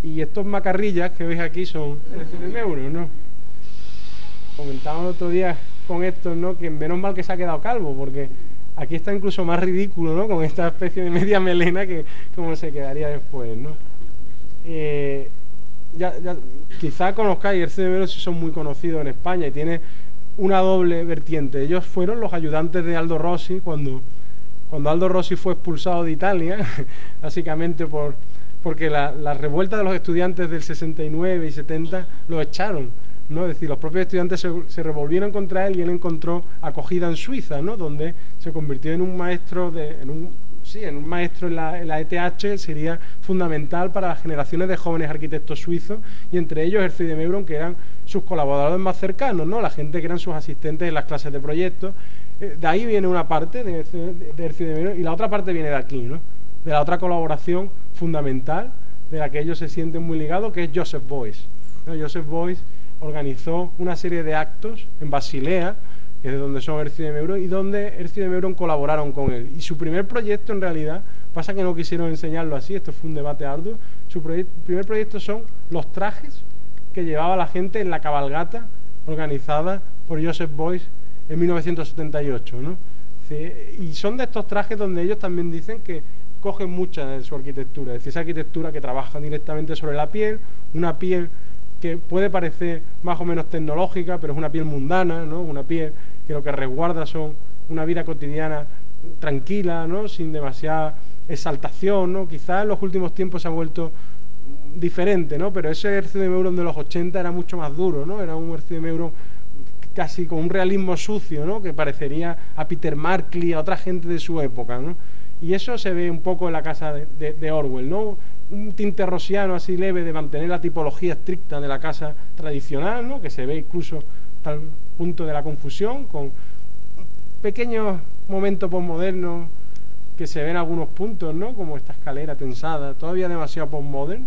Y estos macarrillas que veis aquí son 300 euros, ¿no? Comentábamos el otro día con esto, ¿no? Que menos mal que se ha quedado calvo, porque aquí está incluso más ridículo, ¿no? Con esta especie de media melena que como se quedaría después, ¿no? Quizá conozcáis, Herce de Melo, si son muy conocidos en España y tiene una doble vertiente. Ellos fueron los ayudantes de Aldo Rossi cuando Aldo Rossi fue expulsado de Italia, básicamente porque la revuelta de los estudiantes del 69 y 70 lo echaron ¿no? Es decir, los propios estudiantes se revolvieron contra él y él encontró acogida en Suiza, ¿no? Donde se convirtió en un maestro en un maestro en la ETH. Sería fundamental para las generaciones de jóvenes arquitectos suizos, y entre ellos Erzurdi de Meuron, que eran sus colaboradores más cercanos, ¿no? La gente que eran sus asistentes en las clases de proyectos. De ahí viene una parte de Erzurdi de Meuron, y la otra parte viene de aquí, ¿no? De la otra colaboración fundamental de la que ellos se sienten muy ligados, que es Joseph Beuys, ¿no? Joseph Beuys organizó una serie de actos en Basilea, que es de donde son Erzurdi de Meuron, y donde Erzurdi de Meuron colaboraron con él. Y su primer proyecto, en realidad, pasa que no quisieron enseñarlo así, esto fue un debate arduo, su primer proyecto son los trajes que llevaba la gente en la cabalgata organizada por Joseph Beuys en 1978, ¿no? Y son de estos trajes donde ellos también dicen que cogen mucha de su arquitectura, es decir, esa arquitectura que trabaja directamente sobre la piel, una piel que puede parecer más o menos tecnológica, pero es una piel mundana, ¿no? Una piel que lo que resguarda son una vida cotidiana tranquila, ¿no? Sin demasiada exaltación, ¿no? Quizás en los últimos tiempos se ha vuelto diferente, ¿no? Pero ese Erzurdi de Meuron de los 80 era mucho más duro, ¿no? Era un Erzurdi de Meuron casi con un realismo sucio, ¿no? Que parecería a Peter Markley, a otra gente de su época, ¿no? Y eso se ve un poco en la casa de Orwell, ¿no? Un tinte rosiano así leve de mantener la tipología estricta de la casa tradicional, ¿no? Que se ve incluso hasta el punto de la confusión, con pequeños momentos postmodernos que se ven en algunos puntos, ¿no? Como esta escalera tensada, todavía demasiado postmodern,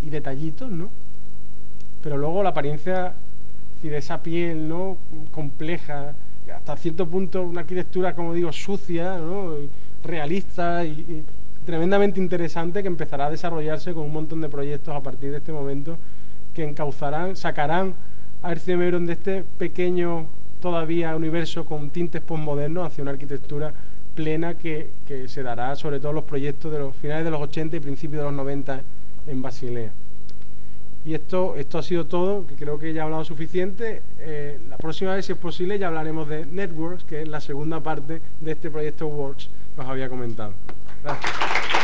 y detallitos, ¿no? Pero luego la apariencia de esa piel, ¿no? Compleja, hasta cierto punto una arquitectura, como digo, sucia, ¿no? Realista y tremendamente interesante, que empezará a desarrollarse con un montón de proyectos a partir de este momento, que sacarán a Erzurdi de Meuron de este pequeño todavía universo con tintes postmodernos hacia una arquitectura plena que se dará sobre todo en los proyectos de los finales de los 80 y principios de los 90 en Basilea. Y esto ha sido todo, que creo que ya he hablado suficiente. La próxima vez, si es posible, ya hablaremos de Networks, que es la segunda parte de este proyecto Works que os había comentado. Gracias.